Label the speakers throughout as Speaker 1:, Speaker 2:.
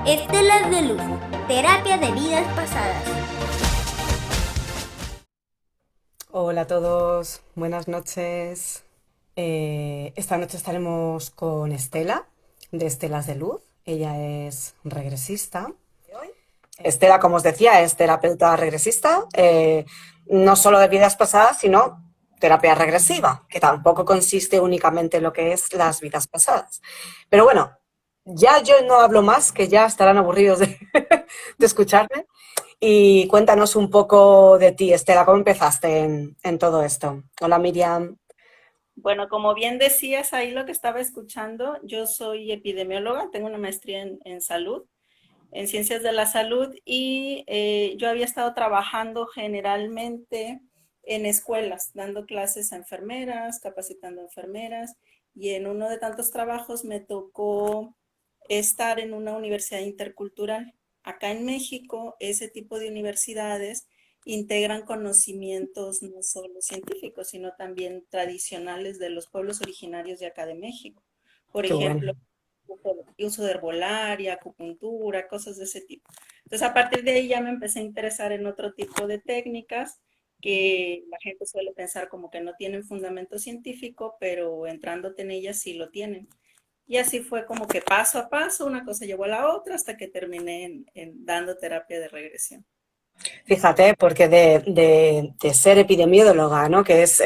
Speaker 1: Estelas de luz, terapia de vidas pasadas.
Speaker 2: Hola a todos, buenas noches. Esta noche estaremos con Estela, de Estelas de Luz. Ella es regresista. Estela, como os decía, es terapeuta regresista, no solo de vidas pasadas, sino terapia regresiva, que tampoco consiste únicamente en lo que es las vidas pasadas. Pero bueno, ya yo no hablo más, que ya estarán aburridos de escucharme. Y cuéntanos un poco de ti, Estela, ¿cómo empezaste en todo esto? Hola, Miriam.
Speaker 3: Bueno, como bien decías ahí lo que estaba escuchando, yo soy epidemióloga, tengo una maestría en salud, en ciencias de la salud, y yo había estado trabajando generalmente en escuelas, dando clases a enfermeras, capacitando a enfermeras, y en uno de tantos trabajos me tocó estar en una universidad intercultural. Acá en México, ese tipo de universidades integran conocimientos no solo científicos, sino también tradicionales de los pueblos originarios de acá de México. Por
Speaker 2: Qué bueno.
Speaker 3: ejemplo, uso de herbolaria, acupuntura, cosas de ese tipo. Entonces, a partir de ahí ya me empecé a interesar en otro tipo de técnicas que la gente suele pensar como que no tienen fundamento científico, pero entrándote en ellas sí lo tienen. Y así fue como que paso a paso, una cosa llevó a la otra hasta que terminé dando terapia de regresión.
Speaker 2: Fíjate, porque de ser epidemióloga, ¿no? Que es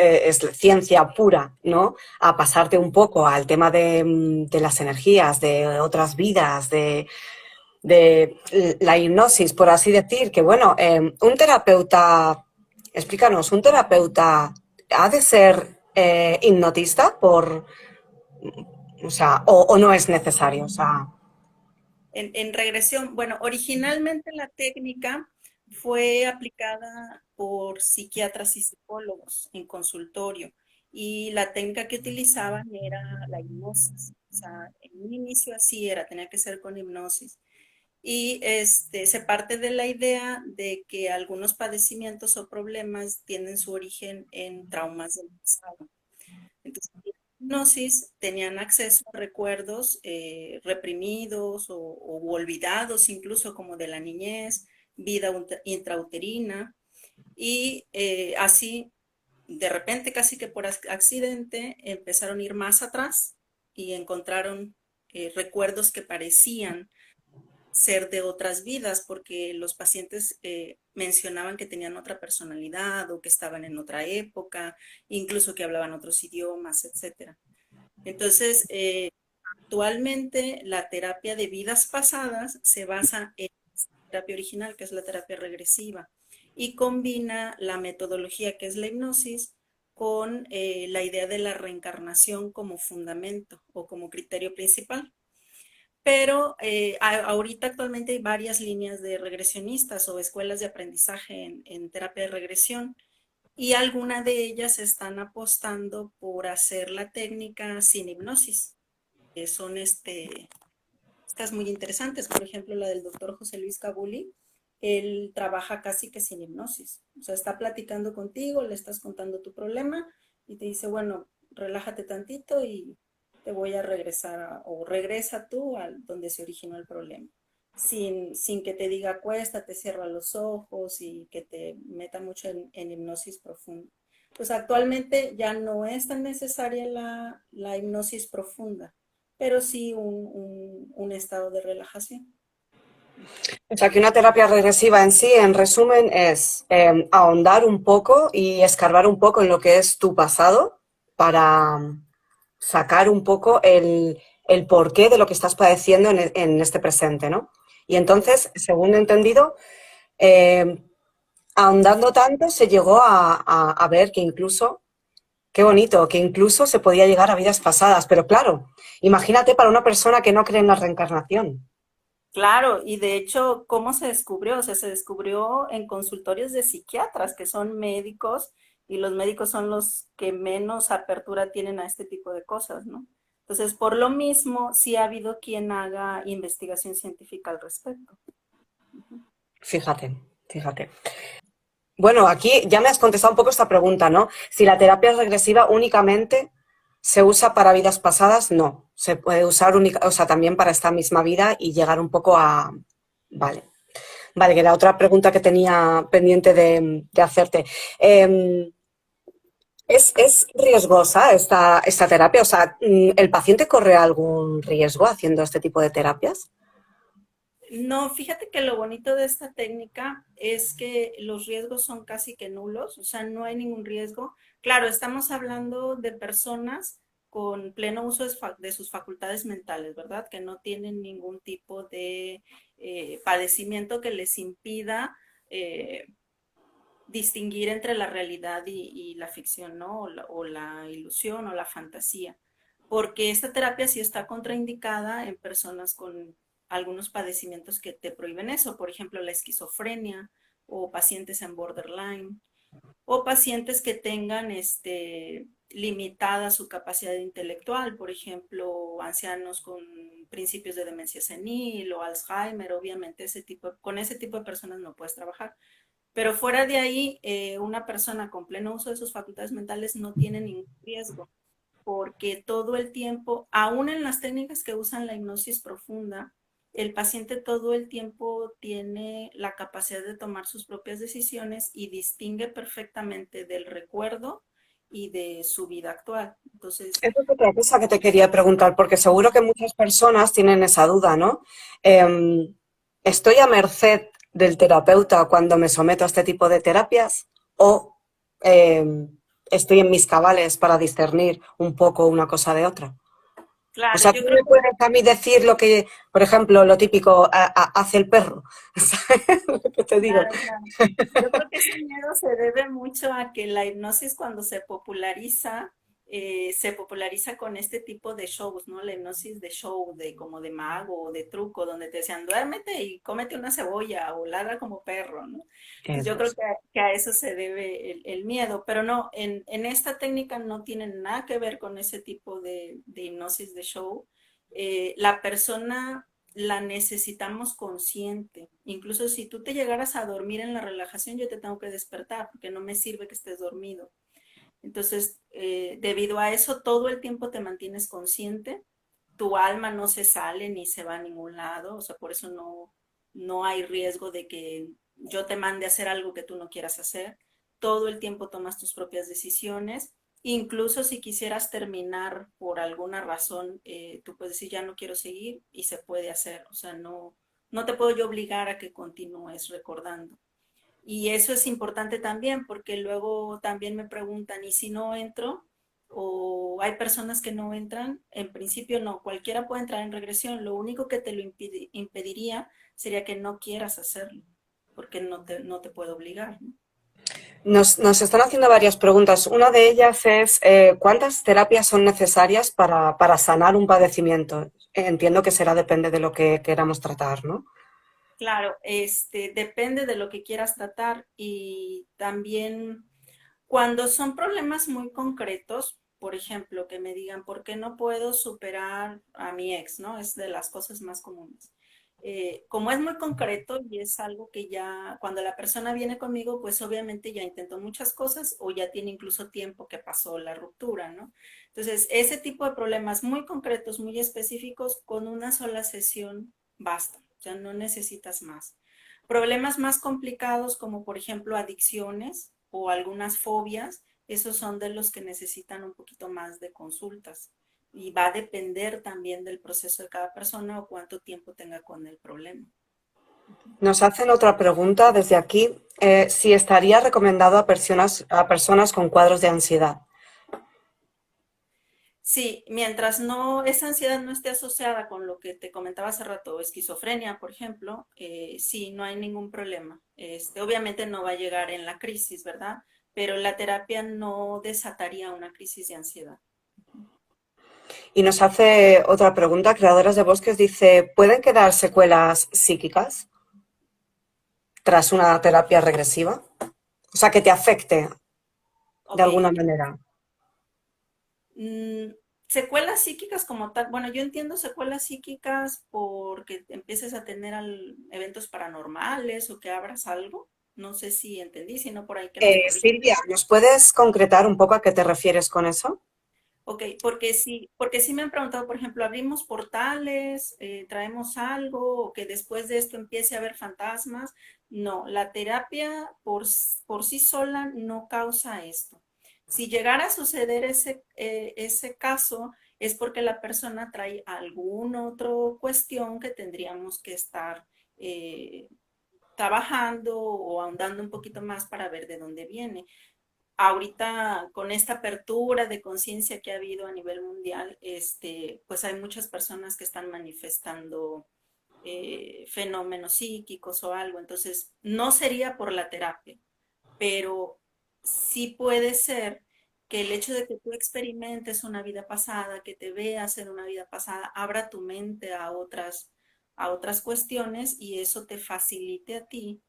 Speaker 2: ciencia pura, ¿no? A pasarte un poco al tema de las energías, de otras vidas, de la hipnosis, por así decir, que bueno, un terapeuta, explícanos, ¿un terapeuta ha de ser hipnotista o sea, o no es necesario? O sea,
Speaker 3: En regresión, bueno, originalmente la técnica fue aplicada por psiquiatras y psicólogos en consultorio y la técnica que utilizaban era la hipnosis. O sea, en un inicio así era, tenía que ser con hipnosis. Y se parte de la idea de que algunos padecimientos o problemas tienen su origen en traumas del pasado. Entonces, en la hipnosis tenían acceso a recuerdos reprimidos o olvidados, incluso como de la niñez, vida intrauterina, y así, de repente, casi que por accidente, empezaron a ir más atrás y encontraron recuerdos que parecían ser de otras vidas, porque los pacientes mencionaban que tenían otra personalidad o que estaban en otra época, incluso que hablaban otros idiomas, etcétera. Entonces, actualmente la terapia de vidas pasadas se basa en la terapia original, que es la terapia regresiva, y combina la metodología que es la hipnosis con la idea de la reencarnación como fundamento o como criterio principal. Pero ahorita actualmente hay varias líneas de regresionistas o escuelas de aprendizaje en terapia de regresión y algunas de ellas están apostando por hacer la técnica sin hipnosis, que son estas muy interesantes. Por ejemplo, la del doctor José Luis Cabuli, él trabaja casi que sin hipnosis. O sea, está platicando contigo, le estás contando tu problema y te dice, bueno, relájate tantito y te voy a regresar o regresa tú a donde se originó el problema. Sin que te diga acuéstate, cierra los ojos y que te meta mucho en hipnosis profunda. Pues actualmente ya no es tan necesaria la hipnosis profunda, pero sí un estado de relajación.
Speaker 2: o sea, que una terapia regresiva en sí, en resumen, es ahondar un poco y escarbar un poco en lo que es tu pasado para sacar un poco el porqué de lo que estás padeciendo en este presente, ¿no? Y entonces, según he entendido, eh, ahondando tanto se llegó a ver que incluso, qué bonito, que incluso se podía llegar a vidas pasadas, pero claro, imagínate para una persona que no cree en la reencarnación.
Speaker 3: Claro, y de hecho, ¿cómo se descubrió? O sea, se descubrió en consultorios de psiquiatras, que son médicos, y los médicos son los que menos apertura tienen a este tipo de cosas, ¿no? Entonces, por lo mismo, sí ha habido quien haga investigación científica al respecto. Ujú.
Speaker 2: Fíjate, fíjate. Bueno, aquí ya me has contestado un poco esta pregunta, ¿no? Si la terapia es regresiva únicamente ¿Se usa para vidas pasadas? No. Se puede usar o sea, también para esta misma vida y llegar un poco a... Vale. Vale, que la otra pregunta que tenía pendiente de hacerte. Eh, ¿Es riesgosa esta terapia? O sea, ¿el paciente corre algún riesgo haciendo este tipo de terapias?
Speaker 3: No, fíjate que lo bonito de esta técnica es que los riesgos son casi que nulos, o sea, no hay ningún riesgo. Claro, estamos hablando de personas con pleno uso de sus facultades mentales, ¿verdad? Que no tienen ningún tipo de padecimiento que les impida eh, distinguir entre la realidad y la ficción, ¿no? O la ilusión o la fantasía. Porque esta terapia sí está contraindicada en personas con algunos padecimientos que te prohíben eso, por ejemplo, la esquizofrenia o pacientes en borderline o pacientes que tengan limitada su capacidad intelectual, por ejemplo, ancianos con principios de demencia senil o Alzheimer, obviamente con ese tipo de personas no puedes trabajar. Pero fuera de ahí, una persona con pleno uso de sus facultades mentales no tiene ningún riesgo, porque todo el tiempo, aún en las técnicas que usan la hipnosis profunda, el paciente todo el tiempo tiene la capacidad de tomar sus propias decisiones y distingue perfectamente del recuerdo y de su vida actual. Entonces,
Speaker 2: Esa es otra cosa que te quería preguntar, porque seguro que muchas personas tienen esa duda, ¿no? ¿Estoy a merced del terapeuta cuando me someto a este tipo de terapias? ¿O estoy en mis cabales para discernir un poco una cosa de otra? O
Speaker 3: claro,
Speaker 2: sea,
Speaker 3: yo
Speaker 2: tú
Speaker 3: creo
Speaker 2: me
Speaker 3: que
Speaker 2: puedes a mí decir lo que, por ejemplo, lo típico, hace el perro. ¿Sabes lo que te digo?
Speaker 3: claro, claro. Yo creo que ese miedo se debe mucho a que la hipnosis cuando se populariza con este tipo de shows, ¿no? La hipnosis de show, de como de mago o de truco, donde te decían, duérmete y cómete una cebolla o ladra como perro, ¿no? Entonces yo
Speaker 2: Eso
Speaker 3: creo
Speaker 2: es.
Speaker 3: que a eso se debe el miedo, pero no, en esta técnica no tiene nada que ver con ese tipo de hipnosis de show. La persona la necesitamos consciente. Incluso si tú te llegaras a dormir en la relajación, yo te tengo que despertar porque no me sirve que estés dormido. Entonces, debido a eso, todo el tiempo te mantienes consciente, tu alma no se sale ni se va a ningún lado, o sea, por eso no hay riesgo de que yo te mande a hacer algo que tú no quieras hacer. Todo el tiempo tomas tus propias decisiones. Incluso si quisieras terminar por alguna razón, tú puedes decir, ya no quiero seguir y se puede hacer. O sea, no te puedo yo obligar a que continúes recordando. Y eso es importante también porque luego también me preguntan, ¿y si no entro? O hay personas que no entran, en principio no, cualquiera puede entrar en regresión, lo único que te lo impediría sería que no quieras hacerlo, porque no te puedo obligar, ¿no?
Speaker 2: Nos están haciendo varias preguntas. Una de ellas es, ¿cuántas terapias son necesarias para sanar un padecimiento? Entiendo que será depende de lo que queramos tratar, ¿no?
Speaker 3: Claro, depende de lo que quieras tratar y también cuando son problemas muy concretos, por ejemplo, que me digan, ¿por qué no puedo superar a mi ex? ¿No? Es de las cosas más comunes. Como es muy concreto y es algo que ya, cuando la persona viene conmigo, pues obviamente ya intentó muchas cosas o ya tiene incluso tiempo que pasó la ruptura, ¿no? Entonces, ese tipo de problemas muy concretos, muy específicos, con una sola sesión basta, o sea, no necesitas más. Problemas más complicados como por ejemplo adicciones o algunas fobias, esos son de los que necesitan un poquito más de consultas y va a depender también del proceso de cada persona o cuánto tiempo tenga con el problema.
Speaker 2: Nos hacen otra pregunta desde aquí, si estaría recomendado a personas con cuadros de ansiedad.
Speaker 3: Sí, mientras esa ansiedad no esté asociada con lo que te comentaba hace rato, esquizofrenia, por ejemplo, sí, no hay ningún problema. Obviamente no va a llegar en la crisis, ¿verdad? Pero la terapia no desataría una crisis de ansiedad.
Speaker 2: Y nos hace otra pregunta, Creadoras de Bosques, dice, ¿pueden quedar secuelas psíquicas tras una terapia regresiva? O sea, que te afecte de
Speaker 3: Ok.
Speaker 2: alguna manera.
Speaker 3: Mm, secuelas psíquicas como tal, bueno, yo entiendo secuelas psíquicas porque empieces a tener eventos paranormales o que abras algo. No sé si entendí, si no por ahí que me corrija.
Speaker 2: Silvia, ¿nos puedes concretar un poco a qué te refieres con eso?
Speaker 3: Ok, porque sí me han preguntado, por ejemplo, ¿abrimos portales, traemos algo, o que después de esto empiece a haber fantasmas? No, la terapia por sí sola no causa esto. Si llegara a suceder ese caso, es porque la persona trae alguna otra cuestión que tendríamos que estar eh, trabajando o ahondando un poquito más para ver de dónde viene. Ahorita con esta apertura de conciencia que ha habido a nivel mundial, pues hay muchas personas que están manifestando fenómenos psíquicos o algo. Entonces, no sería por la terapia, pero sí puede ser que el hecho de que tú experimentes una vida pasada, que te veas en una vida pasada, abra tu mente a otras cuestiones y eso te facilite a ti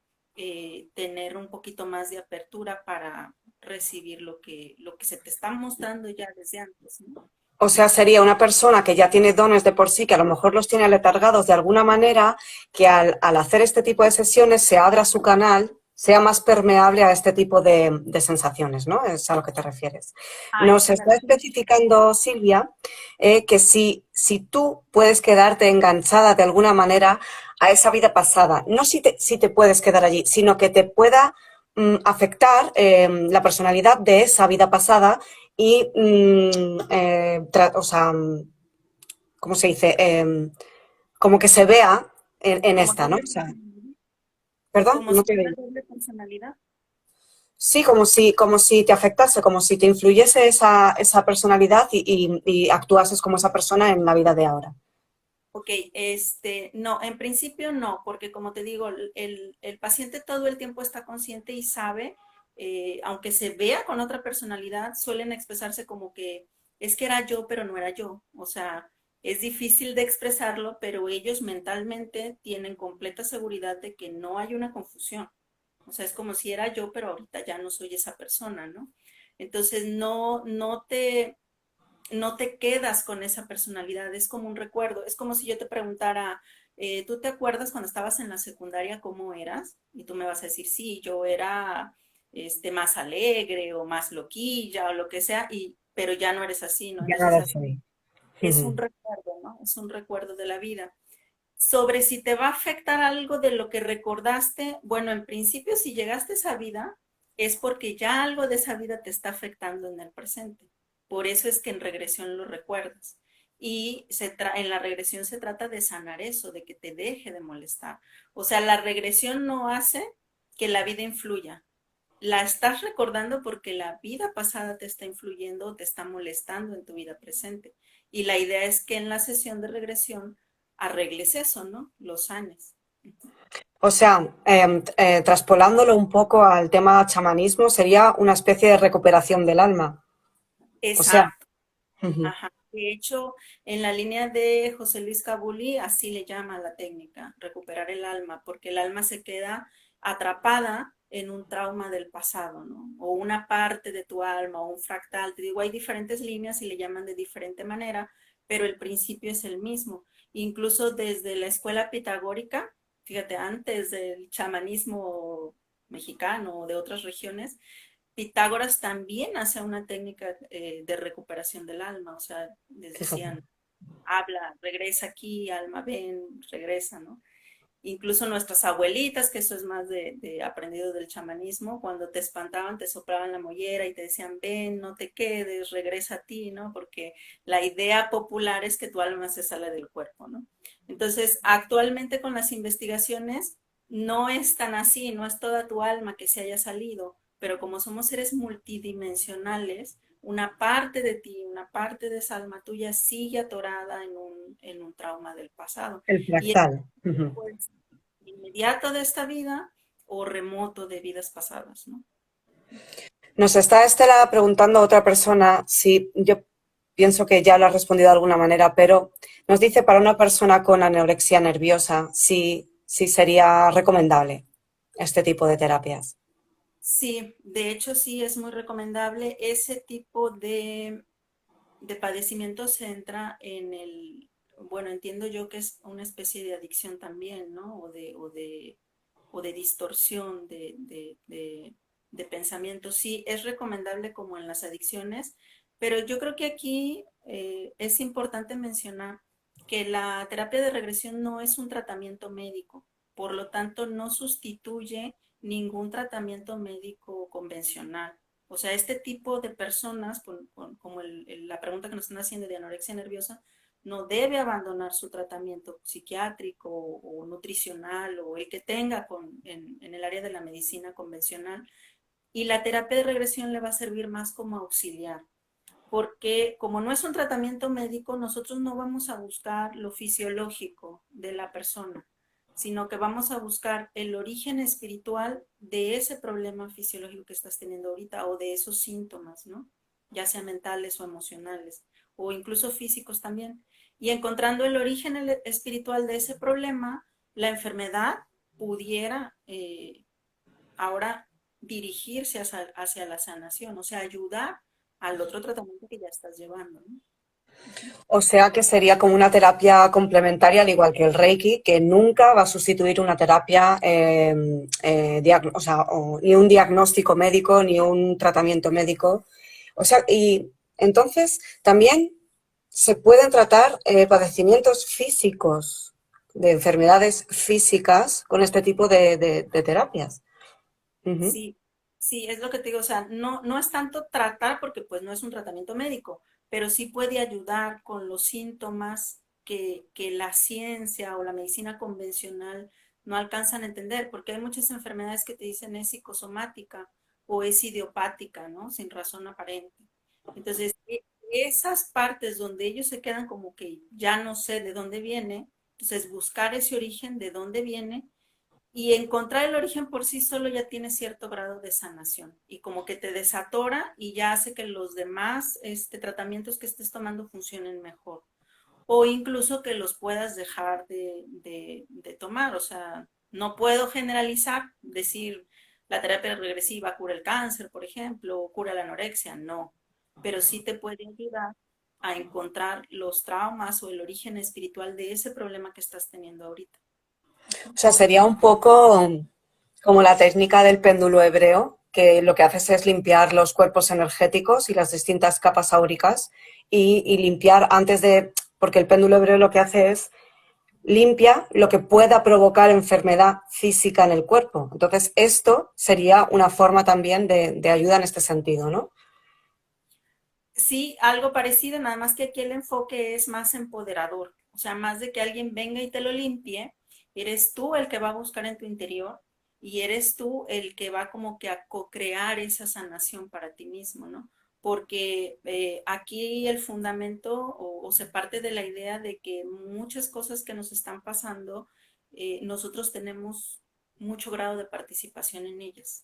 Speaker 3: tener un poquito más de apertura para recibir lo que se te está mostrando ya desde antes, ¿no?
Speaker 2: O sea, sería una persona que ya tiene dones de por sí, que a lo mejor los tiene aletargados de alguna manera, que al hacer este tipo de sesiones se abra su canal, sea más permeable a este tipo de sensaciones, ¿no? Es a lo que te refieres.
Speaker 3: A
Speaker 2: Nos
Speaker 3: eso me
Speaker 2: está
Speaker 3: refiero.
Speaker 2: especificando Silvia que si tú puedes quedarte enganchada de alguna manera a esa vida pasada, no si te puedes quedar allí, sino que te pueda afectar la personalidad de esa vida pasada y, o sea, ¿cómo se dice? Como que se vea en
Speaker 3: Como
Speaker 2: esta, ¿no?
Speaker 3: doble
Speaker 2: O sea,
Speaker 3: personalidad.
Speaker 2: perdón,
Speaker 3: Como
Speaker 2: no
Speaker 3: si
Speaker 2: te
Speaker 3: fuera
Speaker 2: digo.
Speaker 3: doble personalidad.
Speaker 2: Sí, como si te afectase, como si te influyese esa personalidad y actuases como esa persona en la vida de ahora.
Speaker 3: Ok, no, en principio no, porque como te digo, el paciente todo el tiempo está consciente y sabe, aunque se vea con otra personalidad, suelen expresarse como que es que era yo, pero no era yo. O sea, es difícil de expresarlo, pero ellos mentalmente tienen completa seguridad de que no hay una confusión. O sea, es como si era yo, pero ahorita ya no soy esa persona, ¿no? Entonces, no te quedas con esa personalidad, es como un recuerdo, es como si yo te preguntara, ¿tú te acuerdas cuando estabas en la secundaria cómo eras? Y tú me vas a decir, sí, yo era más alegre o más loquilla o lo que sea, pero ya no eres así, ¿no?
Speaker 2: Ya no
Speaker 3: Entonces
Speaker 2: lo soy.
Speaker 3: es un recuerdo, ¿no? Es un recuerdo de la vida. Sobre si te va a afectar algo de lo que recordaste, bueno, en principio si llegaste a esa vida es porque ya algo de esa vida te está afectando en el presente. Por eso es que en regresión lo recuerdas. Y en la regresión se trata de sanar eso, de que te deje de molestar. O sea, la regresión no hace que la vida influya. La estás recordando porque la vida pasada te está influyendo, te está molestando en tu vida presente. Y la idea es que en la sesión de regresión arregles eso, ¿no? Lo sanes.
Speaker 2: O sea, traspolándolo un poco al tema chamanismo, sería una especie de recuperación del alma. O sea,
Speaker 3: Exacto. Ajá. De hecho, en la línea de José Luis Cabuli, así le llama la técnica, recuperar el alma, porque el alma se queda atrapada en un trauma del pasado, ¿no? O una parte de tu alma, o un fractal. Te digo, hay diferentes líneas y le llaman de diferente manera, pero el principio es el mismo. Incluso desde la escuela pitagórica, fíjate, antes del chamanismo mexicano o de otras regiones, Pitágoras también hacía una técnica de recuperación del alma, o sea, les
Speaker 2: fíjate.
Speaker 3: decían, habla, regresa aquí, alma, ven, regresa, ¿no? Incluso nuestras abuelitas, que eso es más de aprendido del chamanismo, cuando te espantaban, te soplaban la mollera y te decían, ven, no te quedes, regresa a ti, ¿no? Porque la idea popular es que tu alma se sale del cuerpo, ¿no? Entonces, actualmente con las investigaciones, no es tan así, no es toda tu alma que se haya salido, pero como somos seres multidimensionales, una parte de ti, una parte de esa alma tuya sigue atorada en un trauma del pasado.
Speaker 2: El
Speaker 3: Y
Speaker 2: fractal.
Speaker 3: pues inmediato de esta vida o remoto de vidas pasadas, ¿no?
Speaker 2: Nos está Estela preguntando a otra persona si yo pienso que ya lo ha respondido de alguna manera, pero nos dice para una persona con anorexia nerviosa si sería recomendable este tipo de terapias.
Speaker 3: Sí, de hecho sí es muy recomendable. Ese tipo de padecimiento se entra en bueno, entiendo yo que es una especie de adicción también, ¿no? O de distorsión de pensamiento. Sí, es recomendable como en las adicciones Pero yo creo que aquí es importante mencionar que la terapia de regresión no es un tratamiento médico, por lo tanto no sustituye ningún tratamiento médico convencional. O sea, este tipo de personas, como la pregunta que nos están haciendo de anorexia nerviosa, no debe abandonar su tratamiento psiquiátrico o nutricional o el que tenga en el área de la medicina convencional. Y la terapia de regresión le va a servir más como auxiliar, porque como no es un tratamiento médico, nosotros no vamos a buscar lo fisiológico de la persona, sino que vamos a buscar el origen espiritual de ese problema fisiológico que estás teniendo ahorita o de esos síntomas, ¿no? Ya sean mentales o emocionales o incluso físicos también. Y encontrando el origen espiritual de ese problema, la enfermedad pudiera ahora dirigirse hacia la sanación, o sea, ayudar al otro tratamiento que ya estás llevando, ¿no?
Speaker 2: O sea que sería como una terapia complementaria, al igual que el Reiki, que nunca va a sustituir una terapia, o sea, ni un diagnóstico médico, ni un tratamiento médico. O sea, y entonces también se pueden tratar padecimientos físicos, de enfermedades físicas, con este tipo de terapias. Ujú.
Speaker 3: Sí, sí, es lo que te digo, o sea, no es tanto tratar porque pues no es un tratamiento médico, pero sí puede ayudar con los síntomas que la ciencia o la medicina convencional no alcanzan a entender, porque hay muchas enfermedades que te dicen es psicosomática o es idiopática, ¿no? Sin razón aparente. Entonces, esas partes donde ellos se quedan como que ya no sé de dónde viene, entonces buscar ese origen de dónde viene y encontrar el origen por sí solo ya tiene cierto grado de sanación y como que te desatora y ya hace que los demás tratamientos que estés tomando funcionen mejor o incluso que los puedas dejar de tomar. O sea, no puedo generalizar, decir la terapia regresiva cura el cáncer, por ejemplo, o cura la anorexia, no, pero sí te puede ayudar a encontrar los traumas o el origen espiritual de ese problema que estás teniendo ahorita.
Speaker 2: O sea, sería un poco como la técnica del péndulo hebreo, que lo que haces es limpiar los cuerpos energéticos y las distintas capas áuricas y limpiar antes de, porque el péndulo hebreo lo que hace es limpia lo que pueda provocar enfermedad física en el cuerpo. Entonces, esto sería una forma también de ayuda en este sentido, ¿no?
Speaker 3: Sí, algo parecido, nada más que aquí el enfoque es más empoderador, o sea, más de que alguien venga y te lo limpie, eres tú el que va a buscar en tu interior y eres tú el que va como que a co-crear esa sanación para ti mismo, ¿no? Porque aquí el fundamento o se parte de la idea de que muchas cosas que nos están pasando, nosotros tenemos mucho grado de participación en ellas,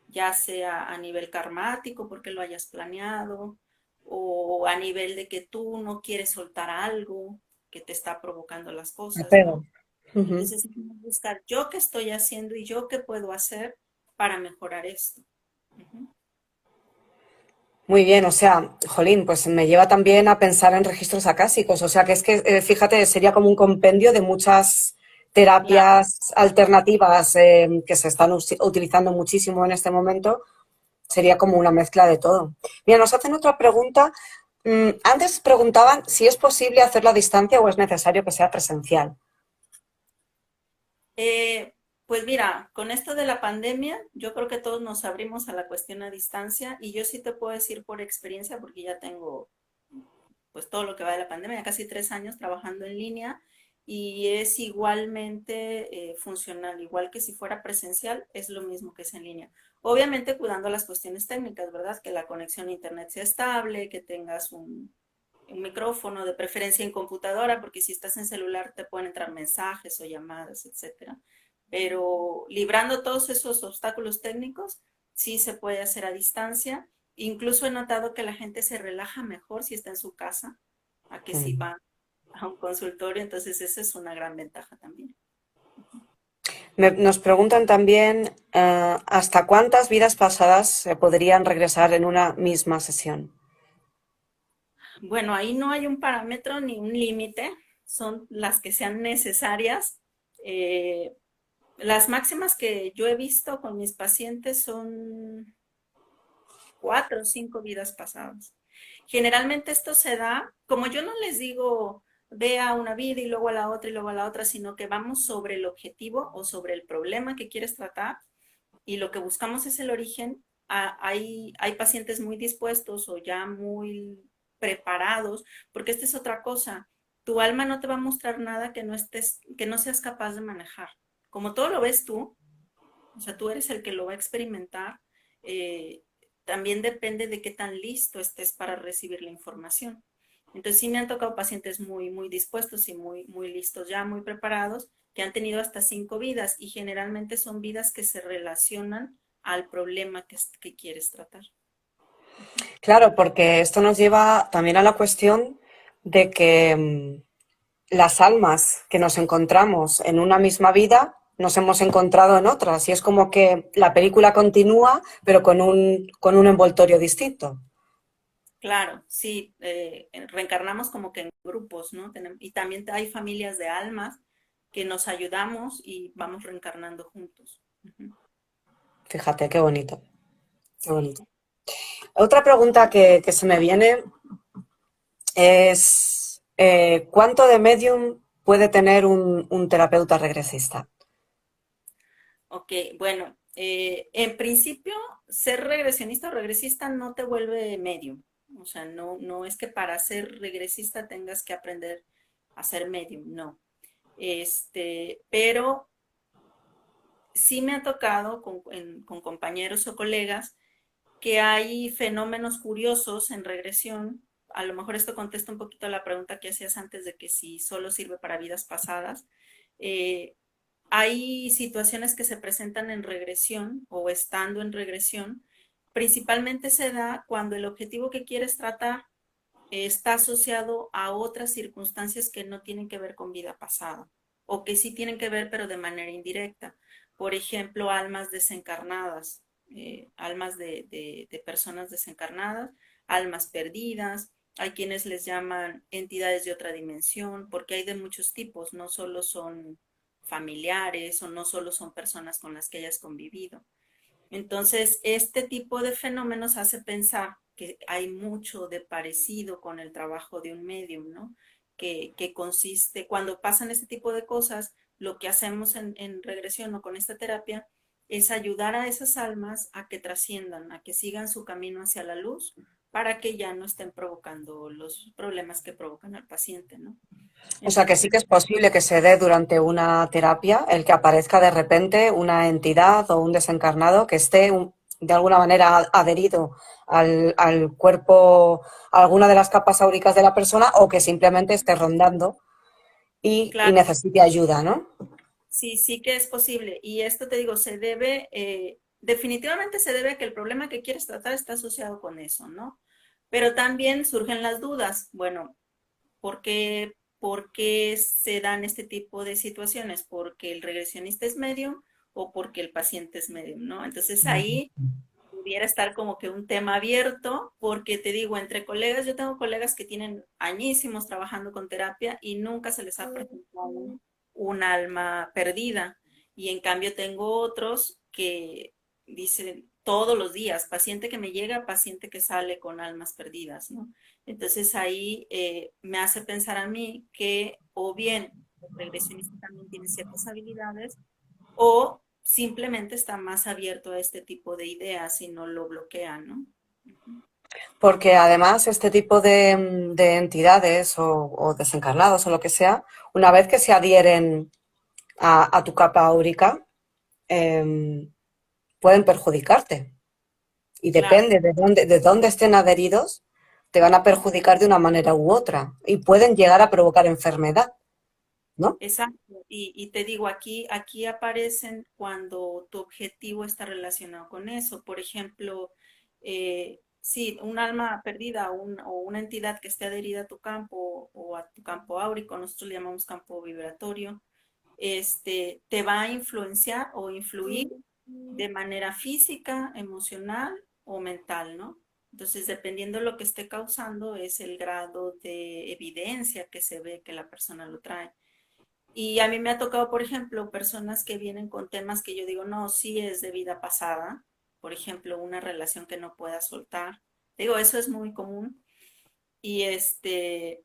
Speaker 3: ya sea a nivel karmático, porque lo hayas planeado, o a nivel de que tú no quieres soltar algo que te está provocando las cosas,
Speaker 2: Apego.
Speaker 3: ¿no?
Speaker 2: Ujú.
Speaker 3: Entonces, buscar yo qué estoy haciendo y yo qué puedo hacer para mejorar esto. Ujú.
Speaker 2: Muy bien, o sea, jolín, pues me lleva también a pensar en registros acásicos, o sea, que es que, fíjate, sería como un compendio de muchas
Speaker 3: Claro.
Speaker 2: terapias alternativas que se están utilizando muchísimo en este momento, sería como una mezcla de todo. Mira, nos hacen otra pregunta. Antes preguntaban si es posible hacerlo a distancia o es necesario que sea presencial.
Speaker 3: Eh, pues mira, con esto de la pandemia, yo creo que todos nos abrimos a la cuestión a distancia y yo sí te puedo decir por experiencia, porque ya tengo pues todo lo que va de la pandemia, ya casi 3 años trabajando en línea y es igualmente funcional, igual que si fuera presencial, es lo mismo que es en línea. Obviamente cuidando las cuestiones técnicas, ¿verdad? Que la conexión a internet sea estable, que tengas un micrófono, de preferencia en computadora, porque si estás en celular te pueden entrar mensajes o llamadas, etcétera. Pero librando todos esos obstáculos técnicos, sí se puede hacer a distancia. Incluso he notado que la gente se relaja mejor si está en su casa a que si
Speaker 2: Mm.
Speaker 3: va a un consultorio, entonces esa es una gran ventaja también.
Speaker 2: Nos preguntan también hasta cuántas vidas pasadas se podrían regresar en una misma sesión.
Speaker 3: Bueno, ahí no hay un parámetro ni un límite, son las que sean necesarias. Eh, las máximas que yo he visto con mis pacientes son 4 o 5 vidas pasadas. Generalmente esto se da, como yo no les digo, ve a una vida y luego a la otra y luego a la otra, sino que vamos sobre el objetivo o sobre el problema que quieres tratar y lo que buscamos es el origen. Hay pacientes muy dispuestos o ya muy preparados, porque esta es otra cosa. Tu alma no te va a mostrar nada que no seas capaz de manejar. Como todo lo ves tú, o sea, tú eres el que lo va a experimentar, eh, también depende de qué tan listo estés para recibir la información. Entonces sí me han tocado pacientes muy, muy dispuestos y muy, muy listos, ya muy preparados, que han tenido hasta 5 vidas y generalmente son vidas que se relacionan al problema que quieres tratar.
Speaker 2: Claro, porque esto nos lleva también a la cuestión de que las almas que nos encontramos en una misma vida nos hemos encontrado en otras y es como que la película continúa pero con un envoltorio distinto.
Speaker 3: Claro, sí, reencarnamos como que en grupos, ¿no? Y también hay familias de almas que nos ayudamos y vamos reencarnando juntos. Ujú.
Speaker 2: Fíjate, qué bonito, qué
Speaker 3: Sí.
Speaker 2: bonito. Otra pregunta que se me viene es ¿cuánto de medium puede tener un terapeuta regresista?
Speaker 3: Ok, bueno, en principio, ser regresionista o regresista no te vuelve medium. O sea, no, no es que para ser regresista tengas que aprender a ser medium, no. Pero sí me ha tocado con compañeros o colegas que hay fenómenos curiosos en regresión. A lo mejor esto contesta un poquito a la pregunta que hacías antes de que si solo sirve para vidas pasadas. Eh, Hay situaciones que se presentan en regresión o estando en regresión. Principalmente se da cuando el objetivo que quieres tratar está asociado a otras circunstancias que no tienen que ver con vida pasada o que sí tienen que ver pero de manera indirecta. Por ejemplo, almas desencarnadas, almas de personas desencarnadas, almas perdidas. Hay quienes les llaman entidades de otra dimensión, porque hay de muchos tipos, no solo son familiares o no solo son personas con las que hayas convivido. Entonces, este tipo de fenómenos hace pensar que hay mucho de parecido con el trabajo de un medium, ¿no? Que consiste, cuando pasan este tipo de cosas, lo que hacemos en regresión o con esta terapia es ayudar a esas almas a que trasciendan, a que sigan su camino hacia la luz para que ya no estén provocando los problemas que provocan al paciente, ¿no?
Speaker 2: O sea que sí
Speaker 3: Entonces,
Speaker 2: que es posible que se dé durante una terapia el que aparezca de repente una entidad o un desencarnado que esté de alguna manera adherido al cuerpo, a alguna de las capas áuricas de la persona o que simplemente esté rondando y
Speaker 3: claro,
Speaker 2: necesite ayuda, ¿no?
Speaker 3: sí, sí que es posible. Y esto te digo, se debe, definitivamente se debe a que el problema que quieres tratar está asociado con eso, ¿no? Pero también surgen las dudas. Bueno, ¿por qué se dan este tipo de situaciones? ¿Porque el regresionista es medium o porque el paciente es medium, ¿no? Entonces ahí pudiera estar como que un tema abierto, porque te digo, entre colegas, yo tengo colegas que tienen añísimos trabajando con terapia y nunca se les ha presentado un alma perdida. Y en cambio tengo otros que dicen todos los días, paciente que me llega, paciente que sale con almas perdidas, ¿no? Entonces ahí me hace pensar a mí que o bien el regresionista también tiene ciertas habilidades o simplemente está más abierto a este tipo de ideas y no lo bloquea, ¿no? Ujú.
Speaker 2: Porque además este tipo de entidades o desencarnados o lo que sea, una vez que se adhieren a tu capa áurica, eh, pueden perjudicarte. Y
Speaker 3: Claro,
Speaker 2: depende de dónde estén adheridos, te van a perjudicar de una manera u otra. Y pueden llegar a provocar enfermedad, ¿no?
Speaker 3: exacto. Y te digo, aquí aparecen cuando tu objetivo está relacionado con eso. Por ejemplo, sí, un alma perdida o una entidad que esté adherida a tu campo o a tu campo áurico, nosotros le llamamos campo vibratorio, te va a influenciar o influir de manera física, emocional o mental, ¿no? Entonces, dependiendo de lo que esté causando, es el grado de evidencia que se ve que la persona lo trae. Y a mí me ha tocado, por ejemplo, personas que vienen con temas que yo digo, no, sí es de vida pasada, por ejemplo, una relación que no pueda soltar. Digo, eso es muy común. Y de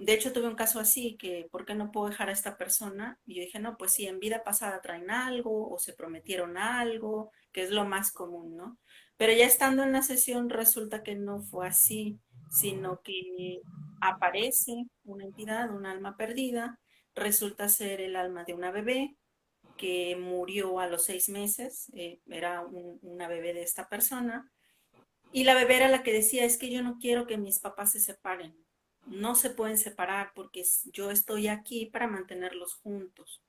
Speaker 3: hecho tuve un caso así, que ¿por qué no puedo dejar a esta persona? Y yo dije, no, pues sí, en vida pasada traen algo o se prometieron algo, que es lo más común, ¿no? Pero ya estando en la sesión resulta que no fue así, sino que aparece una entidad, un alma perdida, resulta ser el alma de una bebé que murió a los 6 meses, era una bebé de esta persona, y la bebé era la que decía, es que yo no quiero que mis papás se separen, no se pueden separar porque yo estoy aquí para mantenerlos juntos.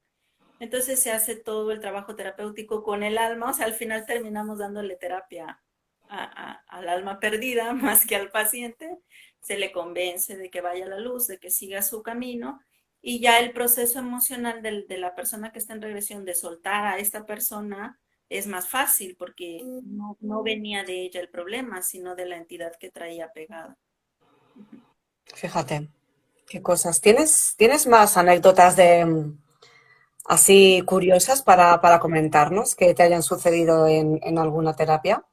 Speaker 3: Entonces se hace todo el trabajo terapéutico con el alma, o sea, al final terminamos dándole terapia al alma perdida más que al paciente, se le convence de que vaya a la luz, de que siga su camino, y ya el proceso emocional de la persona que está en regresión de soltar a esta persona es más fácil porque no venía de ella el problema, sino de la entidad que traía pegada.
Speaker 2: Fíjate, qué cosas. ¿Tienes más anécdotas de así curiosas para comentarnos que te hayan sucedido en alguna terapia?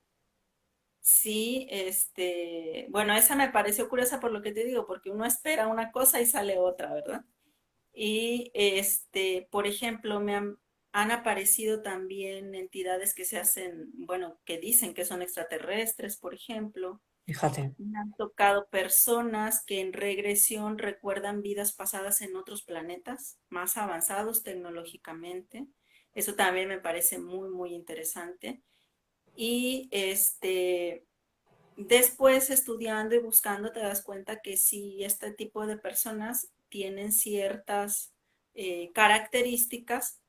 Speaker 3: Sí, bueno, esa me pareció curiosa por lo que te digo, porque uno espera una cosa y sale otra, ¿verdad? Y por ejemplo, han aparecido también entidades que se hacen, bueno, que dicen que son extraterrestres, por ejemplo.
Speaker 2: Fíjate.
Speaker 3: Me han tocado personas que en regresión recuerdan vidas pasadas en otros planetas más avanzados tecnológicamente. Eso también me parece muy, muy interesante. Y después estudiando y buscando te das cuenta que sí, este tipo de personas tienen ciertas características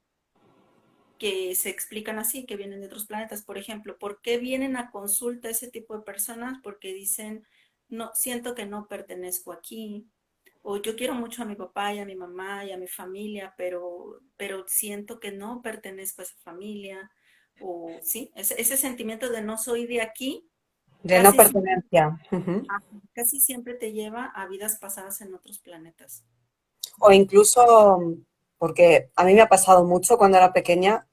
Speaker 3: que se explican así, que vienen de otros planetas. Por ejemplo, ¿por qué vienen a consulta ese tipo de personas? Porque dicen, no, siento que no pertenezco aquí, o yo quiero mucho a mi papá y a mi mamá y a mi familia, pero siento que no pertenezco a esa familia, o sí, ese sentimiento de no soy de aquí,
Speaker 2: De no
Speaker 3: casi siempre,
Speaker 2: pertenencia. Ujú.
Speaker 3: casi siempre te lleva a vidas pasadas en otros planetas.
Speaker 2: O incluso, porque a mí me ha pasado mucho cuando era pequeña,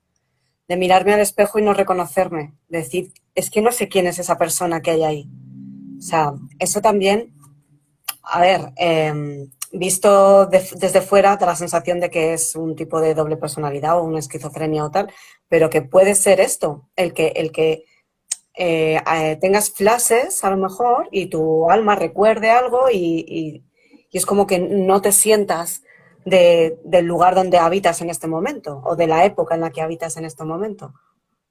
Speaker 2: de mirarme al espejo y no reconocerme, decir, es que no sé quién es esa persona que hay ahí. O sea, eso también, a ver, visto desde fuera, da la sensación de que es un tipo de doble personalidad o una esquizofrenia o tal, pero que puede ser esto, el que tengas flashes a lo mejor y tu alma recuerde algo y es como que no te sientas del lugar donde habitas en este momento o de la época en la que habitas en este momento.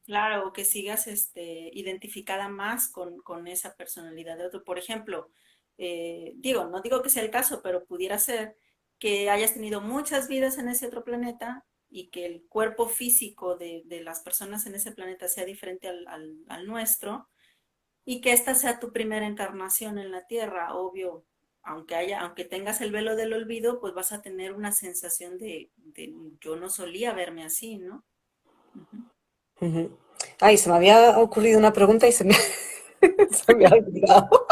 Speaker 3: Claro, o que sigas identificada más con esa personalidad de otro. Por ejemplo, digo, no digo que sea el caso, pero pudiera ser que hayas tenido muchas vidas en ese otro planeta y que el cuerpo físico de las personas en ese planeta sea diferente al nuestro y que esta sea tu primera encarnación en la Tierra. Obvio, aunque tengas el velo del olvido, pues vas a tener una sensación de yo no solía verme así, ¿no? Ujú.
Speaker 2: Ujú. Ay, se me había ocurrido una pregunta y se me ha olvidado.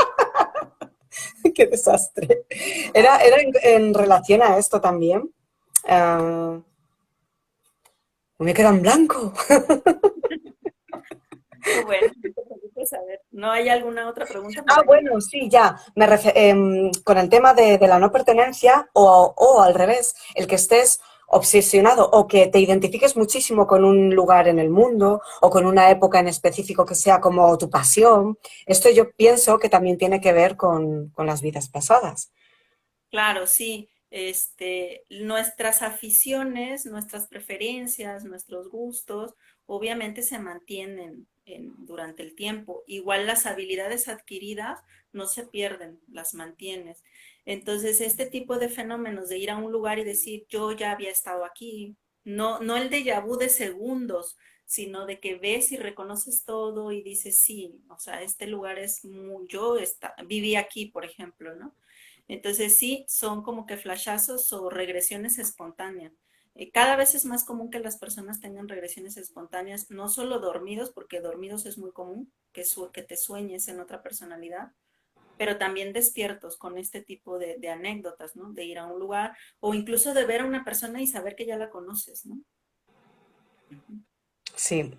Speaker 2: Qué desastre. Era en relación a esto también. Ah, me queda en blanco.
Speaker 3: Bueno, no te preocupes, a ver, ¿no hay alguna otra pregunta
Speaker 2: Ah,
Speaker 3: por ahí?
Speaker 2: bueno, sí, ya. Con el tema de la no pertenencia o al revés, el que estés obsesionado o que te identifiques muchísimo con un lugar en el mundo o con una época en específico que sea como tu pasión. Esto yo pienso que también tiene que ver con las vidas pasadas.
Speaker 3: Claro, sí. Nuestras aficiones, nuestras preferencias, nuestros gustos, obviamente se mantienen durante el tiempo. Igual las habilidades adquiridas no se pierden, las mantienes. Entonces, este tipo de fenómenos de ir a un lugar y decir, yo ya había estado aquí, no el déjà vu de segundos, sino de que ves y reconoces todo y dices, sí, o sea, este lugar es muy, viví aquí, por ejemplo, ¿no? Entonces sí, son como que flashazos o regresiones espontáneas. Cada vez es más común que las personas tengan regresiones espontáneas, no solo dormidos, porque dormidos es muy común que te sueñes en otra personalidad, pero también despiertos con este tipo de anécdotas, ¿no? De ir a un lugar o incluso de ver a una persona y saber que ya la conoces, ¿no? Ujú.
Speaker 2: Sí.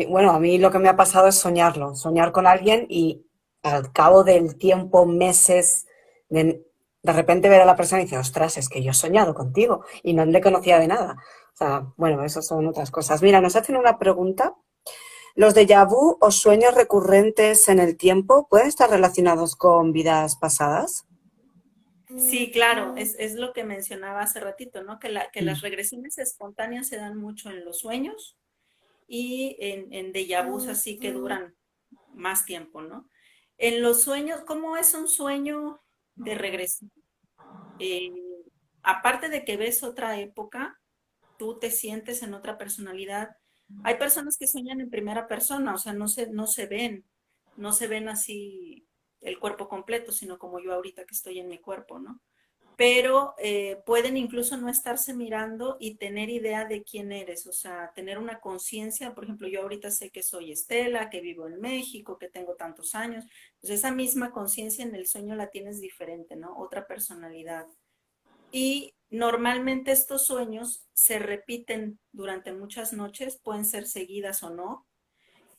Speaker 2: Bueno, a mí lo que me ha pasado es soñarlo, soñar con alguien y al cabo del tiempo, meses, de repente ver a la persona y decir, ostras, es que yo he soñado contigo y no le conocía de nada. O sea, bueno, eso son otras cosas. Mira, nos hacen una pregunta. ¿Los déjà vu o sueños recurrentes en el tiempo pueden estar relacionados con vidas pasadas?
Speaker 3: Sí, claro, es lo que mencionaba hace ratito, ¿no? Que las regresiones espontáneas se dan mucho en los sueños y en déjà vus así que duran más tiempo, ¿no? En los sueños, ¿cómo es un sueño de regresión? Eh, Aparte de que ves otra época, tú te sientes en otra personalidad. Hay personas que sueñan en primera persona, o sea, no se ven así el cuerpo completo, sino como yo ahorita que estoy en mi cuerpo, ¿no? Pero pueden incluso no estarse mirando y tener idea de quién eres, o sea, tener una conciencia, por ejemplo, yo ahorita sé que soy Estela, que vivo en México, que tengo tantos años, pues esa misma conciencia en el sueño la tienes diferente, ¿no? Otra personalidad. Y normalmente estos sueños se repiten durante muchas noches, pueden ser seguidas o no,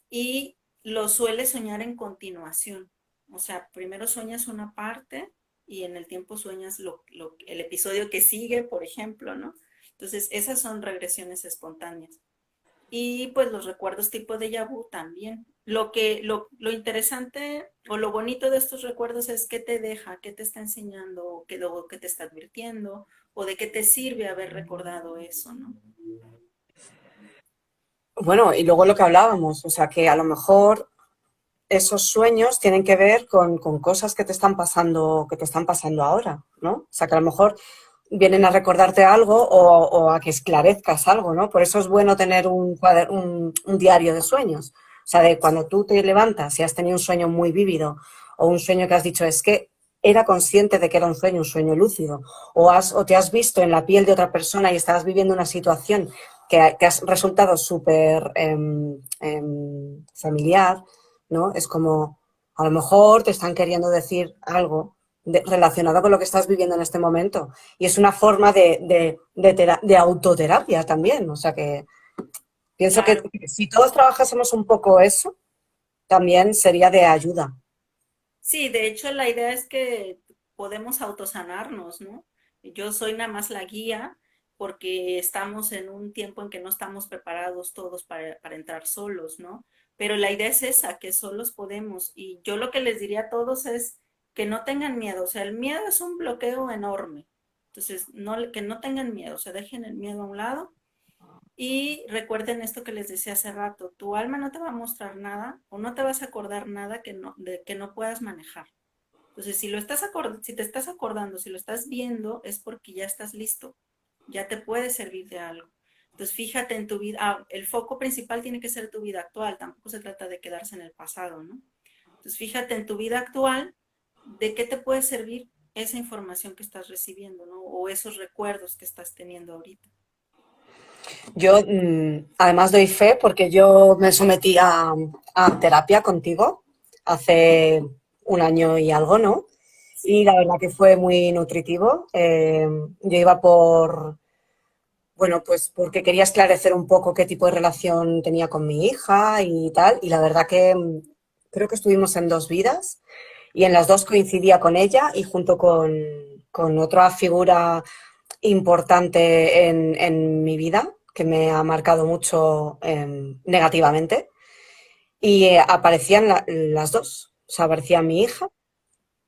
Speaker 3: y lo sueles soñar en continuación. O sea, primero sueñas una parte y en el tiempo sueñas el episodio que sigue, por ejemplo, ¿no? Entonces, esas son regresiones espontáneas. Y pues los recuerdos tipo de vu también. Lo interesante o lo bonito de estos recuerdos es qué te deja, qué te está enseñando, o qué te está advirtiendo, o de qué te sirve haber recordado eso, ¿no?
Speaker 2: Bueno, y luego lo que hablábamos, o sea, que a lo mejor esos sueños tienen que ver con cosas que te están pasando ahora, ¿no? O sea, que a lo mejor vienen a recordarte algo o a que esclarezcas algo, ¿no? Por eso es bueno tener un diario de sueños. O sea, de cuando tú te levantas y has tenido un sueño muy vívido o un sueño que has dicho es que era consciente de que era un sueño lúcido, o te has visto en la piel de otra persona y estabas viviendo una situación que has resultado súper familiar, ¿no? Es como, a lo mejor te están queriendo decir algo relacionado con lo que estás viviendo en este momento. Y es una forma de autoterapia también. O sea que pienso que
Speaker 3: Claro.
Speaker 2: si todos trabajásemos un poco eso, también sería de ayuda.
Speaker 3: Sí, de hecho la idea es que podemos autosanarnos, ¿no? Yo soy nada más la guía porque estamos en un tiempo en que no estamos preparados todos para entrar solos, ¿no? Pero la idea es esa, que solos podemos. Y yo lo que les diría a todos es que no tengan miedo. O sea, el miedo es un bloqueo enorme. Entonces, que no tengan miedo, o sea, dejen el miedo a un lado y recuerden esto que les decía hace rato, tu alma no te va a mostrar nada o no te vas a acordar nada de que no puedas manejar. Entonces, si te estás acordando, si lo estás viendo, es porque ya estás listo, ya te puede servir de algo. Entonces, fíjate en tu vida, el foco principal tiene que ser tu vida actual, tampoco se trata de quedarse en el pasado, ¿no? Entonces, fíjate en tu vida actual, de qué te puede servir esa información que estás recibiendo, ¿no? O esos recuerdos que estás teniendo ahorita.
Speaker 2: Yo además doy fe porque yo me sometí a terapia contigo hace un año y algo, ¿no? Y
Speaker 3: Sí,
Speaker 2: la verdad que fue muy nutritivo. Yo iba bueno, pues porque quería esclarecer un poco qué tipo de relación tenía con mi hija y tal. Y la verdad que creo que estuvimos en dos vidas y en las dos coincidía con ella y junto con otra figura importante en mi vida que me ha marcado mucho negativamente. Y aparecían las dos. O sea, aparecía mi hija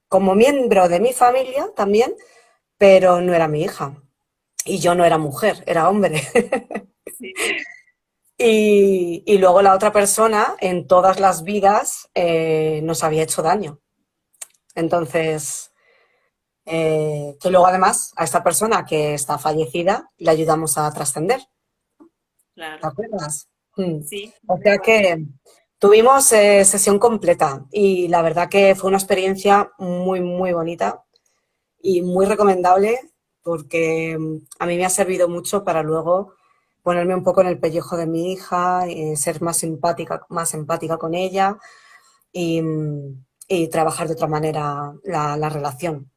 Speaker 2: como miembro de mi familia también, pero no era mi hija. Y yo no era mujer, era hombre.
Speaker 3: sí.
Speaker 2: Y luego la otra persona en todas las vidas nos había hecho daño. Entonces, que luego además a esta persona que está fallecida le ayudamos a trascender. ¿Te
Speaker 3: Claro,
Speaker 2: acuerdas?
Speaker 3: sí,
Speaker 2: O sea que tuvimos sesión completa y la verdad que fue una experiencia muy, muy bonita y muy recomendable porque a mí me ha servido mucho para luego ponerme un poco en el pellejo de mi hija, ser más empática con ella y trabajar de otra manera la relación.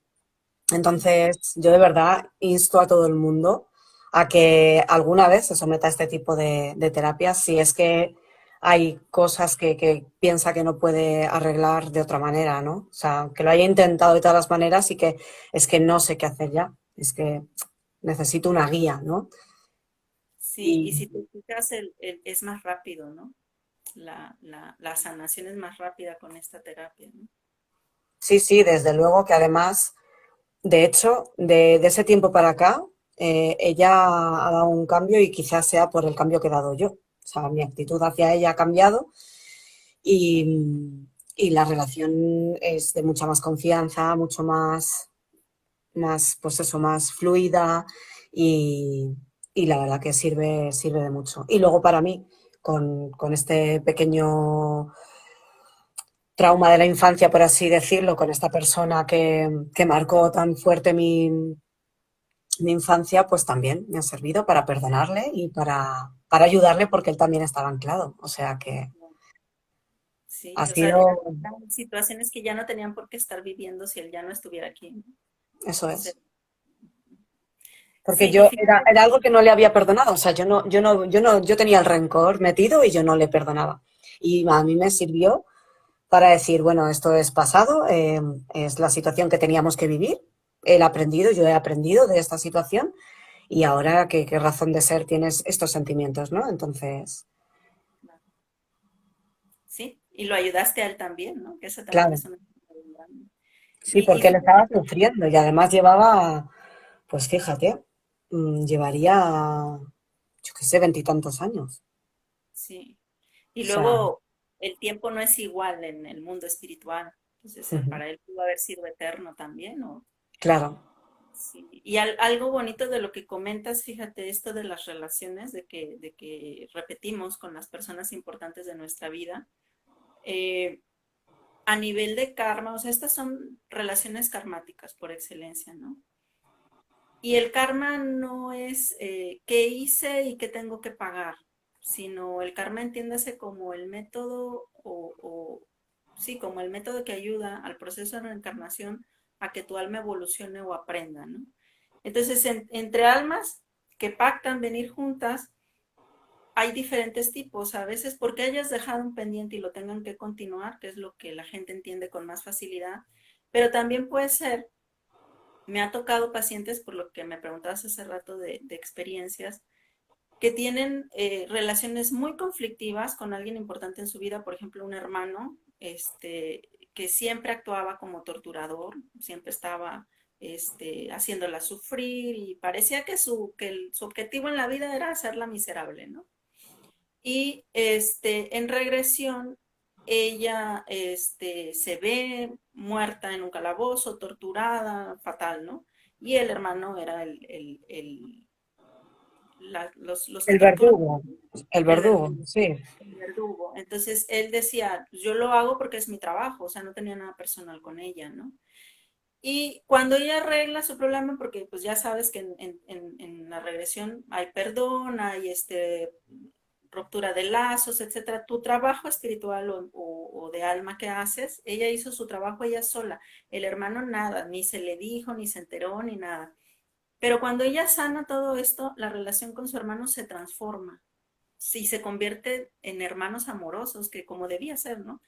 Speaker 2: Entonces, yo de verdad insto a todo el mundo a que alguna vez se someta a este tipo de terapias si es que hay cosas que piensa que no puede arreglar de otra manera, ¿no? O sea, que lo haya intentado de todas las maneras y que es que no sé qué hacer ya, es que necesito una guía, ¿no?
Speaker 3: Sí, y
Speaker 2: Y
Speaker 3: si te fijas, es más rápido, ¿no? La sanación es más rápida con esta terapia, ¿no?
Speaker 2: sí, sí, desde luego que además, de hecho, de ese tiempo para acá, ella ha dado un cambio y quizás sea por el cambio que he dado yo. O sea, mi actitud hacia ella ha cambiado y, y la relación es de mucha más confianza, mucho más, pues eso, más fluida y, y la verdad que sirve de mucho. Y luego para mí, con este pequeño trauma de la infancia, por así decirlo, con esta persona que marcó tan fuerte mi infancia, pues también me ha servido para perdonarle y para ayudarle porque él también estaba anclado. O sea que ha
Speaker 3: Sí, o sea,
Speaker 2: sido,
Speaker 3: eran situaciones que ya no tenían por qué estar viviendo si él ya no estuviera aquí, ¿no?
Speaker 2: eso
Speaker 3: Sí,
Speaker 2: es. Porque
Speaker 3: sí, y
Speaker 2: yo
Speaker 3: fíjate,
Speaker 2: era algo que no le había perdonado. O sea, yo tenía el rencor metido y yo no le perdonaba. Y a mí me sirvió para decir, bueno, esto es pasado, es la situación que teníamos que vivir. Él ha aprendido, yo he aprendido de esta situación y ahora qué razón de ser tienes estos sentimientos, ¿no? Entonces,
Speaker 3: sí, y lo ayudaste a él también, ¿no? Que eso también
Speaker 2: claro,
Speaker 3: es una...
Speaker 2: sí,
Speaker 3: Y
Speaker 2: porque él
Speaker 3: fíjate
Speaker 2: estaba
Speaker 3: que
Speaker 2: sufriendo y además llevaba, pues fíjate, llevaría, yo qué sé, veintitantos años.
Speaker 3: sí.
Speaker 2: O
Speaker 3: Y
Speaker 2: sea,
Speaker 3: luego el tiempo no es igual en el mundo espiritual. Entonces,
Speaker 2: ujú,
Speaker 3: para él pudo haber sido eterno también, ¿no?
Speaker 2: claro.
Speaker 3: Sí. Y algo bonito de lo que comentas, fíjate, esto de las relaciones, de que repetimos con las personas importantes de nuestra vida, eh, a nivel de karma, o sea, estas son relaciones karmáticas por excelencia, ¿no? Y el karma no es qué hice y qué tengo que pagar, sino el karma entiéndase como el método sí, como el método que ayuda al proceso de reencarnación a que tu alma evolucione o aprenda, ¿no? Entonces, entre almas que pactan venir juntas, hay diferentes tipos. A veces porque hayas dejado un pendiente y lo tengan que continuar, que es lo que la gente entiende con más facilidad, pero también puede ser, me ha tocado pacientes, por lo que me preguntabas hace rato de experiencias, que tienen relaciones muy conflictivas con alguien importante en su vida, por ejemplo, un hermano, que siempre actuaba como torturador, siempre estaba haciéndola sufrir y parecía que su objetivo en la vida era hacerla miserable, ¿no? Y en regresión, ella se ve muerta en un calabozo, torturada, fatal, ¿no? Y el hermano era los que
Speaker 2: El
Speaker 3: torturan,
Speaker 2: verdugo, el
Speaker 3: el
Speaker 2: verdugo,
Speaker 3: verdugo,
Speaker 2: sí.
Speaker 3: el verdugo. Entonces él decía, yo lo hago porque es mi trabajo, o sea, no tenía nada personal con ella, ¿no? Y cuando ella arregla su problema, porque pues ya sabes que en la regresión hay perdón, hay ruptura de lazos, etcétera. Tu trabajo espiritual o de alma que haces, ella hizo su trabajo ella sola. El hermano nada, ni se le dijo, ni se enteró, ni nada. Pero cuando ella sana todo esto, la relación con su hermano se transforma. Sí, se convierte en hermanos amorosos, que como debía ser, ¿no?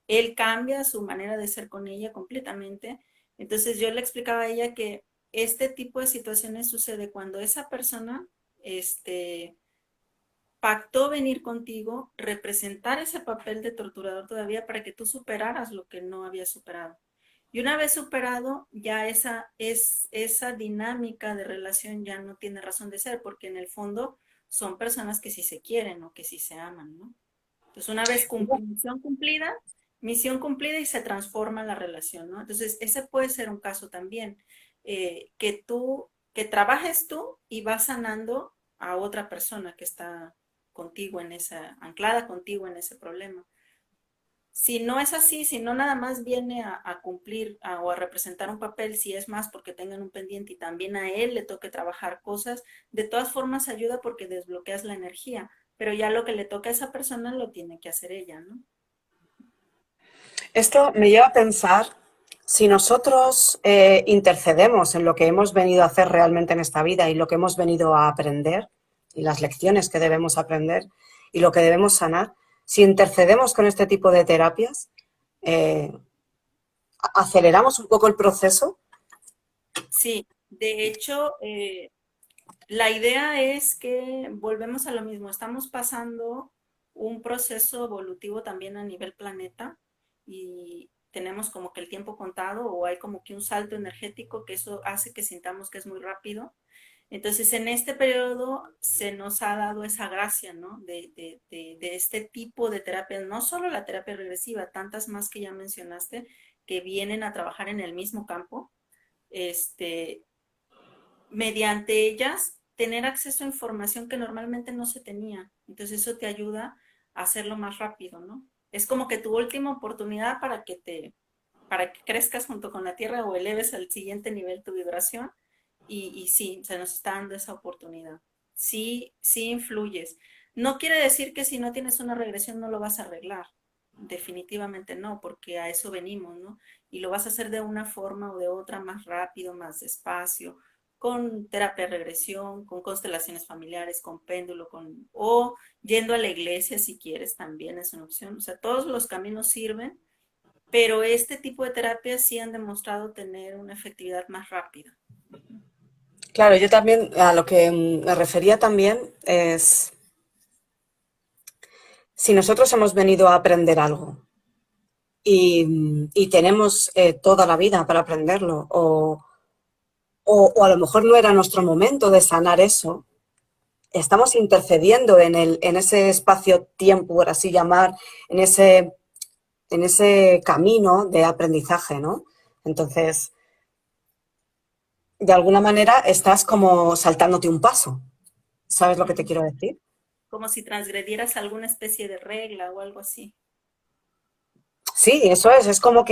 Speaker 3: Él cambia su manera de ser con ella completamente. Entonces yo le explicaba a ella que este tipo de situaciones sucede cuando esa persona este, pactó venir contigo, representar ese papel de torturador todavía para que tú superaras lo que no habías superado. Y una vez superado, ya esa dinámica de relación ya no tiene razón de ser, porque en el fondo son personas que sí se quieren o que sí se aman, ¿no? Entonces, una vez misión cumplida y se transforma la relación, ¿no? Entonces, ese puede ser un caso también, que trabajes tú y vas sanando a otra persona que está contigo anclada contigo en ese problema. Si no es así, si no nada más viene a cumplir o a representar un papel, si es más porque tengan un pendiente y también a él le toque trabajar cosas, de todas formas ayuda porque desbloqueas la energía, pero ya lo que le toca a esa persona lo tiene que hacer ella, ¿no?
Speaker 2: Esto me lleva a pensar si nosotros intercedemos en lo que hemos venido a hacer realmente en esta vida y lo que hemos venido a aprender y las lecciones que debemos aprender y lo que debemos sanar, si intercedemos con este tipo de terapias, aceleramos un poco el proceso.
Speaker 3: Sí, de hecho, la idea es que volvemos a lo mismo, estamos pasando un proceso evolutivo también a nivel planeta y tenemos como que el tiempo contado o hay como que un salto energético que eso hace que sintamos que es muy rápido. Entonces, en este periodo se nos ha dado esa gracia, ¿no? De este tipo de terapia, no solo la terapia regresiva, tantas más que ya mencionaste, que vienen a trabajar en el mismo campo, este, mediante ellas tener acceso a información que normalmente no se tenía. Entonces eso te ayuda a hacerlo más rápido, ¿no? Es como que tu última oportunidad para que crezcas junto con la Tierra o eleves al siguiente nivel tu vibración. Y sí, se nos está dando esa oportunidad. Sí, sí influyes. No quiere decir que si no tienes una regresión no lo vas a arreglar. Definitivamente no, porque a eso venimos, ¿no? Y lo vas a hacer de una forma o de otra, más rápido, más despacio, con terapia de regresión, con constelaciones familiares, con péndulo, o yendo a la iglesia si quieres, también es una opción. O sea, todos los caminos sirven, pero este tipo de terapias sí han demostrado tener una efectividad más rápida.
Speaker 2: Claro, yo también a lo que me refería también es si nosotros hemos venido a aprender algo y tenemos toda la vida para aprenderlo o a lo mejor no era nuestro momento de sanar eso, estamos intercediendo en ese espacio-tiempo, por así llamar, en ese camino de aprendizaje, ¿no? Entonces, de alguna manera estás como saltándote un paso. ¿Sabes lo que te quiero decir?
Speaker 3: Como si transgredieras alguna especie de regla o algo así.
Speaker 2: Sí, eso es como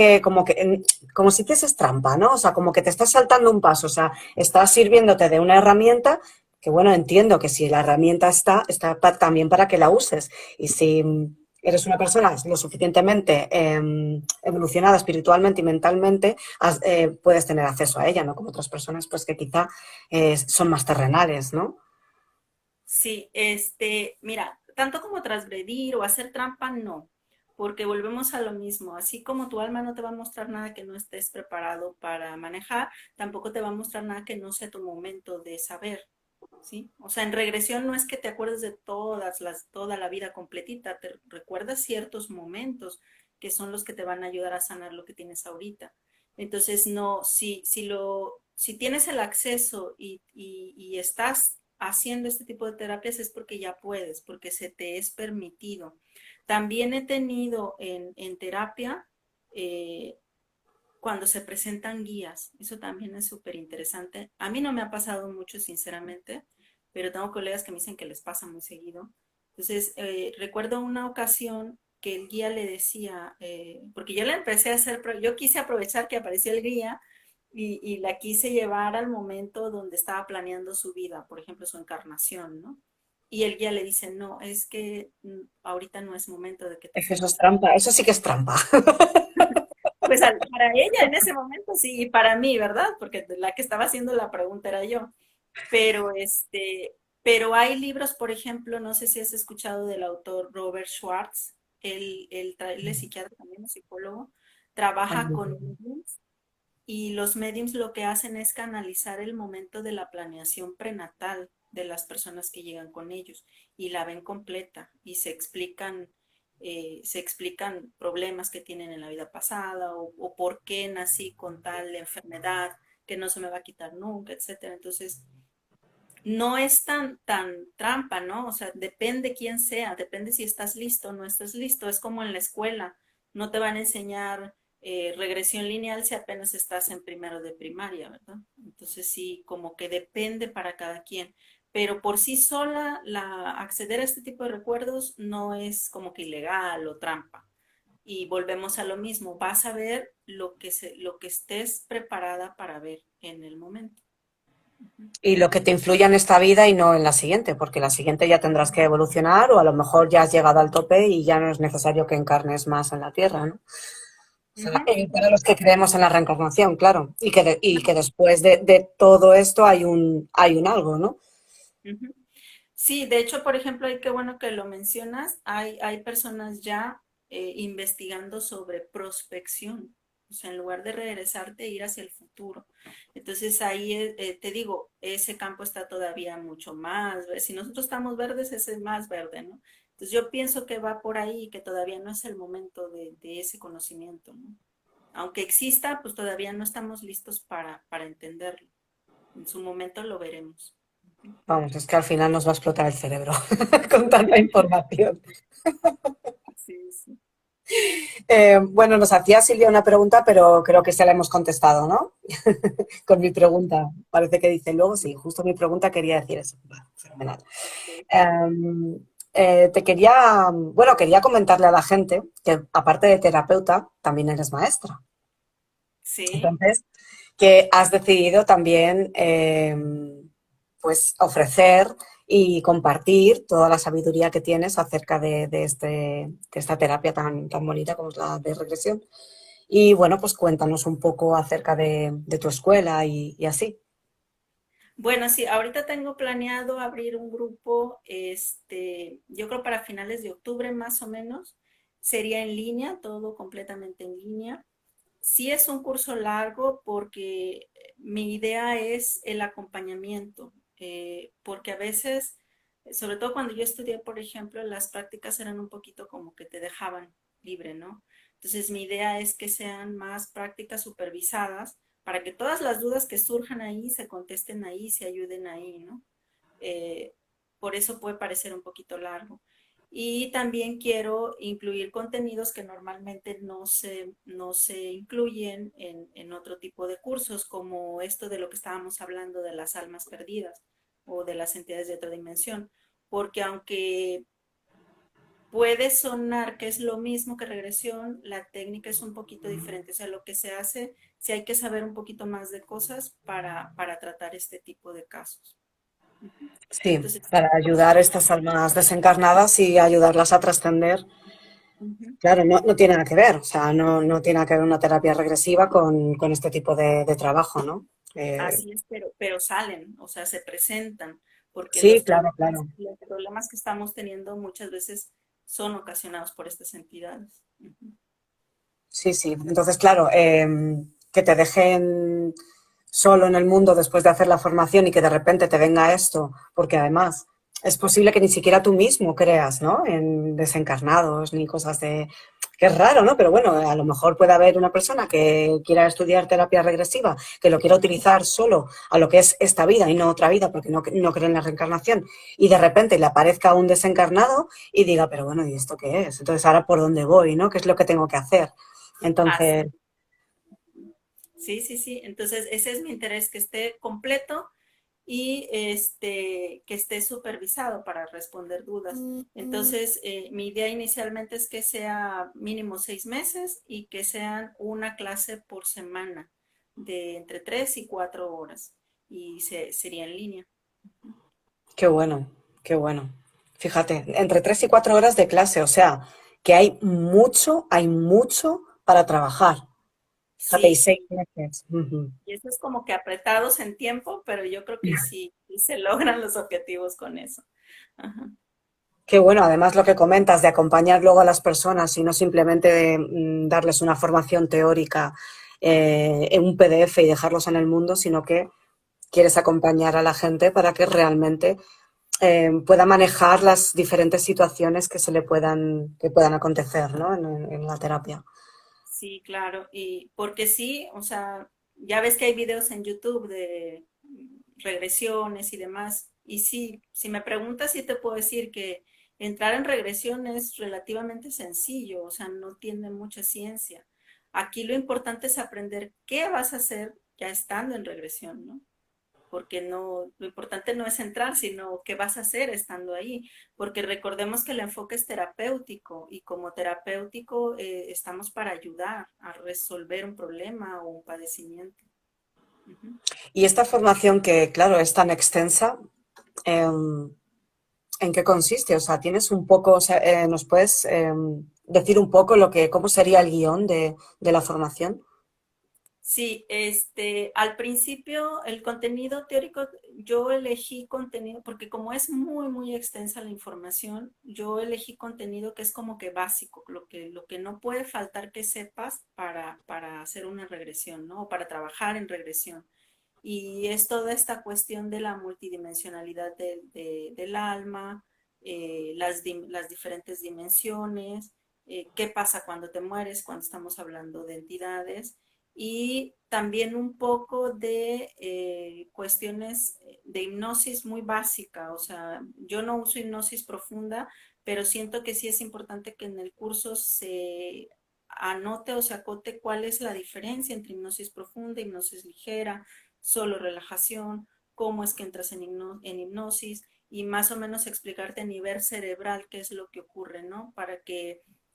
Speaker 2: si te haces trampa, ¿no? O sea, como que te estás saltando un paso, o sea, estás sirviéndote de una herramienta que, bueno, entiendo que si la herramienta también para que la uses. Y si eres una persona lo suficientemente evolucionada espiritualmente y mentalmente, puedes tener acceso a ella, ¿no? Como otras personas, pues que quizá son más terrenales, ¿no?
Speaker 3: Sí, mira, tanto como transgredir o hacer trampa, no, porque volvemos a lo mismo. Así como tu alma no te va a mostrar nada que no estés preparado para manejar, tampoco te va a mostrar nada que no sea tu momento de saber, ¿sí? O sea, en regresión no es que te acuerdes de toda la vida completita, te recuerdas ciertos momentos que son los que te van a ayudar a sanar lo que tienes ahorita. Entonces, no, si tienes el acceso y estás haciendo este tipo de terapias es porque ya puedes, porque se te es permitido. También he tenido en terapia eh, cuando se presentan guías, eso también es súper interesante. A mí no me ha pasado mucho, sinceramente, pero tengo colegas que me dicen que les pasa muy seguido. Entonces, recuerdo una ocasión que el guía le decía, porque yo le empecé a hacer, yo quise aprovechar que apareció el guía y la quise llevar al momento donde estaba planeando su vida, por ejemplo, su encarnación, ¿no? Y el guía le dice, no, es que ahorita no es momento de que te
Speaker 2: Es que eso es
Speaker 3: sientas.
Speaker 2: trampa, eso sí que es trampa.
Speaker 3: Pues para ella en ese momento sí, y para mí, ¿verdad? Porque la que estaba haciendo la pregunta era yo. Pero pero hay libros, por ejemplo, no sé si has escuchado del autor Robert Schwartz, él es psiquiatra también, es psicólogo, trabaja con mediums y los mediums lo que hacen es canalizar el momento de la planeación prenatal de las personas que llegan con ellos y la ven completa y se explican problemas que tienen en la vida pasada o por qué nací con tal enfermedad que no se me va a quitar nunca, etcétera. Entonces, no es tan trampa, ¿no? O sea, depende quién sea, depende si estás listo o no estás listo. Es como en la escuela, no te van a enseñar regresión lineal si apenas estás en primero de primaria, ¿verdad? Entonces sí, como que depende para cada quien. Pero por sí sola, acceder a este tipo de recuerdos no es como que ilegal o trampa. Y volvemos a lo mismo, vas a ver lo que estés preparada para ver en el momento.
Speaker 2: Y lo que te influya en esta vida y no en la siguiente, porque la siguiente ya tendrás que evolucionar o a lo mejor ya has llegado al tope y ya no es necesario que encarnes más en la Tierra, ¿no? O sea,
Speaker 3: Ujú.
Speaker 2: para los que creemos en la reencarnación, claro, y que después de todo esto hay un algo, ¿no?
Speaker 3: Ujú. Sí, de hecho, por ejemplo, qué bueno que lo mencionas, hay personas ya investigando sobre prospección, o sea, en lugar de regresarte, ir hacia el futuro. Entonces ahí te digo, ese campo está todavía mucho más, si nosotros estamos verdes, ese es más verde, ¿no? Entonces yo pienso que va por ahí y que todavía no es el momento de ese conocimiento, ¿no? Aunque exista, pues todavía no estamos listos para entenderlo. En su momento lo veremos.
Speaker 2: Vamos, es que al final nos va a explotar el cerebro con tanta información.
Speaker 3: Sí, sí.
Speaker 2: Bueno, nos hacía Silvia una pregunta, pero creo que se la hemos contestado, ¿no? Con mi pregunta. Parece que dice luego, sí, justo mi pregunta quería decir eso. Vale, fenomenal.
Speaker 3: Ok.
Speaker 2: Te quería, bueno, quería comentarle a la gente que aparte de terapeuta, también eres maestra.
Speaker 3: Sí,
Speaker 2: Entonces, que has decidido también pues ofrecer y compartir toda la sabiduría que tienes acerca de esta terapia tan bonita como es la de regresión. Y bueno, pues cuéntanos un poco acerca de tu escuela y así.
Speaker 3: bueno, sí, ahorita tengo planeado abrir un grupo, yo creo para finales de octubre más o menos, sería en línea, todo completamente en línea. Sí es un curso largo porque mi idea es el acompañamiento, porque a veces, sobre todo cuando yo estudié, por ejemplo, las prácticas eran un poquito como que te dejaban libre, ¿no? Entonces mi idea es que sean más prácticas supervisadas para que todas las dudas que surjan ahí se contesten ahí, se ayuden ahí, ¿no? Eh, por eso puede parecer un poquito largo. Y también quiero incluir contenidos que normalmente no se incluyen en otro tipo de cursos, como esto de lo que estábamos hablando de las almas perdidas o de las entidades de otra dimensión. Porque aunque puede sonar que es lo mismo que regresión, la técnica es un poquito diferente. O sea, lo que se hace, sí hay que saber un poquito más de cosas para tratar este tipo de casos. Ujú.
Speaker 2: Sí,
Speaker 3: Entonces,
Speaker 2: para ayudar a estas almas desencarnadas y ayudarlas a trascender.
Speaker 3: ujú.
Speaker 2: Claro, no tiene nada que ver, o sea, no tiene nada que ver una terapia regresiva con este tipo de trabajo, ¿no? Eh,
Speaker 3: Así es, pero salen, o sea, se presentan, porque
Speaker 2: sí, claro, claro.
Speaker 3: los problemas que estamos teniendo muchas veces son ocasionados por estas entidades. Ujú.
Speaker 2: Sí, sí. Entonces, claro, que te dejen solo en el mundo después de hacer la formación y que de repente te venga esto, porque además es posible que ni siquiera tú mismo creas, ¿no? En desencarnados ni cosas de... que es raro, ¿no? Pero bueno, a lo mejor puede haber una persona que quiera estudiar terapia regresiva, que lo quiera utilizar solo a lo que es esta vida y no otra vida, porque no cree en la reencarnación, y de repente le aparezca un desencarnado y diga, pero bueno, ¿y esto qué es? Entonces, ¿ahora por dónde voy, no? ¿Qué es lo que tengo que hacer?
Speaker 3: Así
Speaker 2: Entonces,
Speaker 3: es. Sí, sí, sí. Entonces, ese es mi interés, que esté completo y que esté supervisado para responder dudas. Entonces, mi idea inicialmente es que sea mínimo 6 meses y que sean una clase por semana de entre 3 y 4 horas y sería en línea.
Speaker 2: qué bueno, qué bueno. Fíjate, entre 3 y 4 horas de clase, o sea, que hay mucho para trabajar. Fíjate, y
Speaker 3: Sí,
Speaker 2: 6 meses. Ujú.
Speaker 3: y eso es como que apretados en tiempo, pero yo creo que sí, sí se logran los objetivos con eso. Ajá.
Speaker 2: Qué bueno, además lo que comentas de acompañar luego a las personas y no simplemente darles una formación teórica en un PDF y dejarlos en el mundo, sino que quieres acompañar a la gente para que realmente pueda manejar las diferentes situaciones que que puedan acontecer, ¿no? En la terapia.
Speaker 3: Sí, claro, y porque sí, o sea, ya ves que hay videos en YouTube de regresiones y demás, y sí, si me preguntas, sí te puedo decir que entrar en regresión es relativamente sencillo, o sea, no tiene mucha ciencia. Aquí lo importante es aprender qué vas a hacer ya estando en regresión, ¿no? Porque no, lo importante no es entrar, sino qué vas a hacer estando ahí, porque recordemos que el enfoque es terapéutico y como terapéutico estamos para ayudar a resolver un problema o un padecimiento. Ujú.
Speaker 2: Y esta formación que, claro, es tan extensa, em, ¿en qué consiste? O sea, tienes un poco, o sea, ¿nos puedes decir un poco cómo sería el guión de la formación?
Speaker 3: Sí, al principio el contenido teórico, yo elegí contenido, porque como es muy, muy extensa la información, yo elegí contenido que es como que básico, lo que no puede faltar que sepas para hacer una regresión, ¿no? O para trabajar en regresión. Y es toda esta cuestión de la multidimensionalidad del alma, las diferentes dimensiones, qué pasa cuando te mueres, cuando estamos hablando de entidades, y también un poco de cuestiones de hipnosis muy básica. O sea, yo no uso hipnosis profunda, pero siento que sí es importante que en el curso se anote o se acote cuál es la diferencia entre hipnosis profunda, hipnosis ligera, solo relajación, cómo es que entras en hipnosis y más o menos explicarte a nivel cerebral qué es lo que ocurre, ¿no?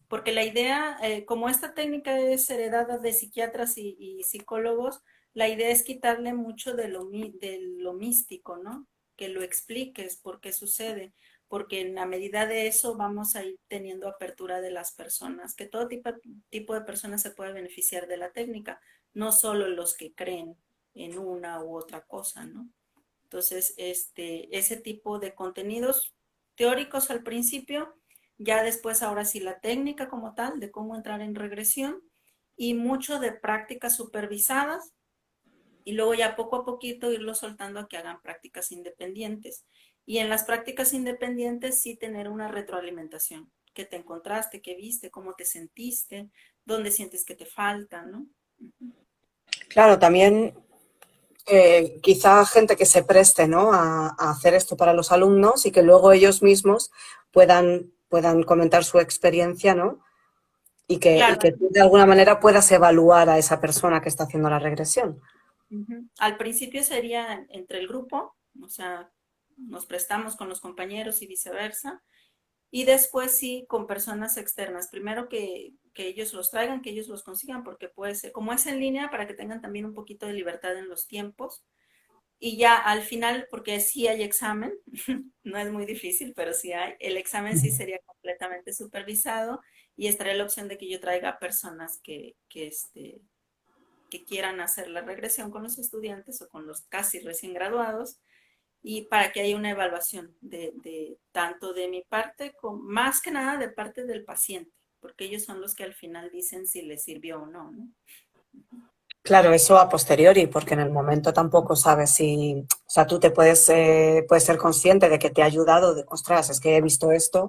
Speaker 3: Porque la idea, como esta técnica es heredada de psiquiatras y psicólogos, la idea es quitarle mucho de lo místico, ¿no? Que lo expliques por qué sucede, porque en la medida de eso vamos a ir teniendo apertura de las personas, que todo tipo de personas se puede beneficiar de la técnica, no solo los que creen en una u otra cosa, ¿no? Entonces, ese tipo de contenidos teóricos al principio, ya después ahora sí la técnica como tal, de cómo entrar en regresión y mucho de prácticas supervisadas y luego ya poco a poquito irlo soltando a que hagan prácticas independientes. Y en las prácticas independientes sí tener una retroalimentación. ¿Qué te encontraste? ¿Qué viste? ¿Cómo te sentiste? ¿Dónde sientes que te falta? ¿No?
Speaker 2: Claro, también quizá gente que se preste, ¿no? A hacer esto para los alumnos y que luego ellos mismos puedan comentar su experiencia, ¿no? Y
Speaker 3: Claro,
Speaker 2: que tú de alguna manera puedas evaluar a esa persona que está haciendo la regresión.
Speaker 3: al principio sería entre el grupo, o sea, nos prestamos con los compañeros y viceversa, y después sí con personas externas. Primero que ellos los traigan, que ellos los consigan, porque puede ser, como es en línea, para que tengan también un poquito de libertad en los tiempos. Y ya al final, porque sí hay examen, no es muy difícil, pero sí hay, el examen sí sería completamente supervisado y estaría la opción de que yo traiga personas que quieran hacer la regresión con los estudiantes o con los casi recién graduados y para que haya una evaluación de tanto de mi parte, como, más que nada de parte del paciente, porque ellos son los que al final dicen si les sirvió o no, ¿no?
Speaker 2: Claro, eso a posteriori, porque en el momento tampoco sabes si, o sea, tú te puedes ser consciente de que te ha ayudado, de, ostras, es que he visto esto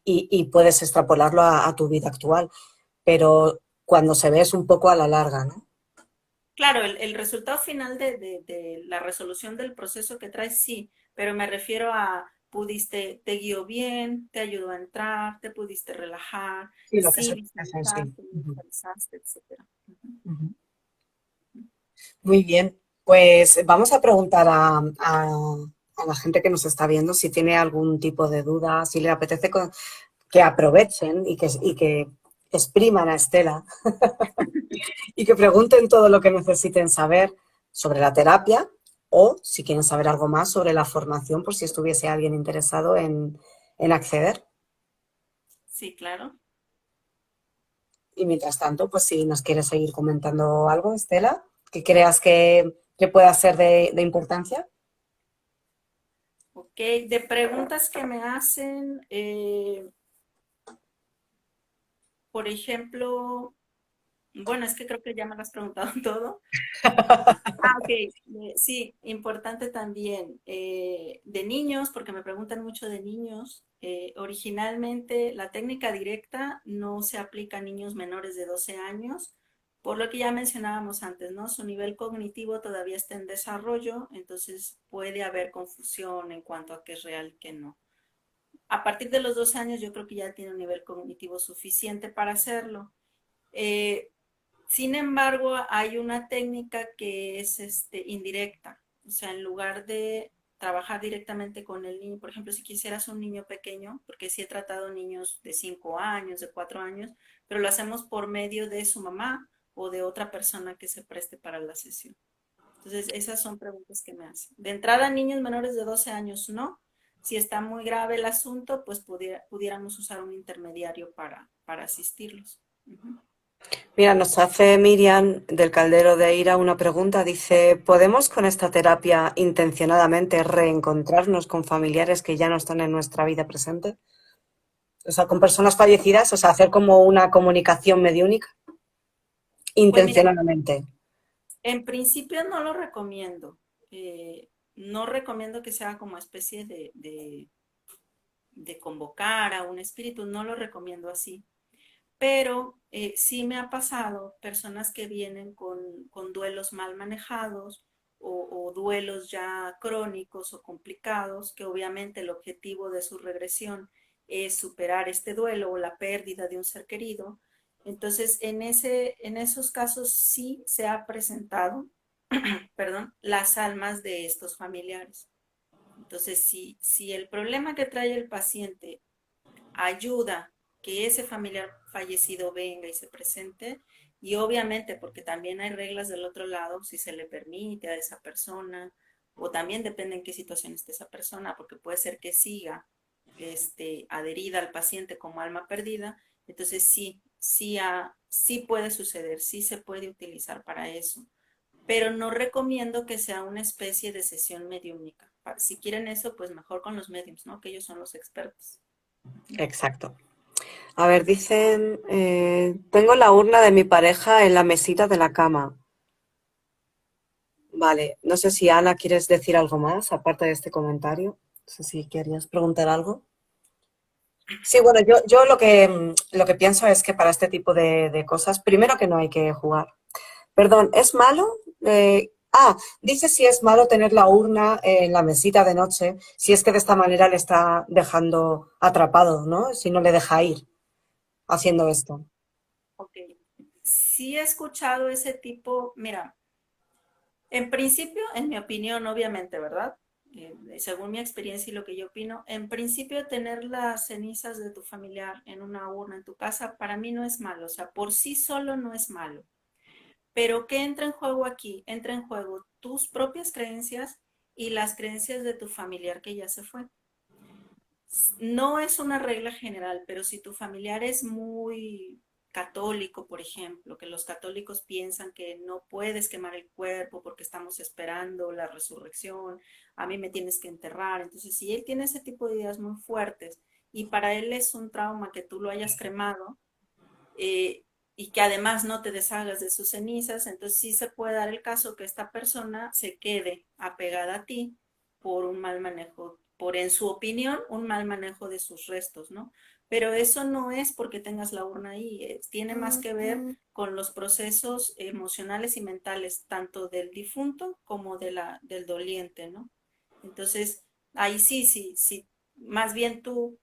Speaker 2: y puedes extrapolarlo a tu vida actual, pero cuando se ve es un poco a la larga, ¿no?
Speaker 3: Claro, el resultado final de la resolución del proceso que traes, sí, pero me refiero a pudiste, te guió bien, te ayudó a entrar, te pudiste relajar,
Speaker 2: Sí, lo que
Speaker 3: sí
Speaker 2: se hace en sí. Ujú,
Speaker 3: visualizaste, etcétera.
Speaker 2: ujú. Muy bien, pues vamos a preguntar a la gente que nos está viendo si tiene algún tipo de duda, si le apetece que aprovechen y que expriman a Estela y que pregunten todo lo que necesiten saber sobre la terapia o si quieren saber algo más sobre la formación por si estuviese alguien interesado en acceder.
Speaker 3: Sí, claro.
Speaker 2: Y mientras tanto, pues si nos quieres seguir comentando algo, Estela, que creas que pueda ser de importancia.
Speaker 3: Ok, de preguntas que me hacen, por ejemplo, bueno, es que creo que ya me lo has preguntado todo. Ok, sí, importante también de niños, porque me preguntan mucho de niños. Originalmente la técnica directa no se aplica a niños menores de 12 años, por lo que ya mencionábamos antes, ¿no? Su nivel cognitivo todavía está en desarrollo, entonces puede haber confusión en cuanto a qué es real y qué no. A partir de los 12 años yo creo que ya tiene un nivel cognitivo suficiente para hacerlo. Eh, Sin embargo, hay una técnica que es indirecta. O sea, en lugar de trabajar directamente con el niño, por ejemplo, si quisieras un niño pequeño, porque sí he tratado niños de 5 años, de 4 años, pero lo hacemos por medio de su mamá o de otra persona que se preste para la sesión. Entonces, esas son preguntas que me hacen. De entrada, niños menores de 12 años, no. Si está muy grave el asunto, pues pudiéramos usar un intermediario para asistirlos. Uh -huh.
Speaker 2: Mira, nos hace Miriam del Caldero de Ira una pregunta. Dice, ¿podemos con esta terapia intencionadamente reencontrarnos con familiares que ya no están en nuestra vida presente? O sea, con personas fallecidas, o sea, hacer como una comunicación mediúnica
Speaker 3: Pues mira,
Speaker 2: intencionadamente.
Speaker 3: en principio no lo recomiendo. No recomiendo que sea como especie de convocar a un espíritu, no lo recomiendo así. Pero sí me ha pasado personas que vienen con duelos mal manejados o duelos ya crónicos o complicados, que obviamente el objetivo de su regresión es superar este duelo o la pérdida de un ser querido. Entonces, en esos casos sí se ha presentado, perdón, las almas de estos familiares. Entonces, si el problema que trae el paciente ayuda que ese familiar fallecido venga y se presente, y obviamente porque también hay reglas del otro lado, si se le permite a esa persona, o también depende en qué situación esté esa persona, porque puede ser que siga adherida al paciente como alma perdida, entonces sí puede suceder, sí se puede utilizar para eso, pero no recomiendo que sea una especie de sesión mediúnica. Si quieren eso, pues mejor con los mediums, ¿no? Que ellos son los expertos.
Speaker 2: Exacto. A ver, dicen, tengo la urna de mi pareja en la mesita de la cama. Vale, no sé si Ana quieres decir algo más, aparte de este comentario. No sé si querías preguntar algo. Sí, bueno, yo lo que pienso es que para este tipo de cosas, primero que no hay que jugar. Perdón, ¿es malo? Dice si es malo tener la urna en la mesita de noche, si es que de esta manera le está dejando atrapado, ¿no? Si no le deja ir haciendo esto.
Speaker 3: Ok. Sí he escuchado ese tipo, mira, en principio, en mi opinión, obviamente, ¿verdad? Según mi experiencia y lo que yo opino, en principio tener las cenizas de tu familiar en una urna en tu casa, para mí no es malo, o sea, por sí solo no es malo. Pero ¿qué entra en juego aquí? Entra en juego tus propias creencias y las creencias de tu familiar que ya se fue. No es una regla general, pero si tu familiar es muy católico, por ejemplo, que los católicos piensan que no puedes quemar el cuerpo porque estamos esperando la resurrección, a mí me tienes que enterrar. Entonces, si él tiene ese tipo de ideas muy fuertes y para él es un trauma que tú lo hayas cremado, eh, y que además no te deshagas de sus cenizas, entonces sí se puede dar el caso que esta persona se quede apegada a ti por un mal manejo, por en su opinión, un mal manejo de sus restos, ¿no? Pero eso no es porque tengas la urna ahí, tiene más que ver con los procesos emocionales y mentales, tanto del difunto como del doliente, ¿no? Entonces, ahí sí, más bien tú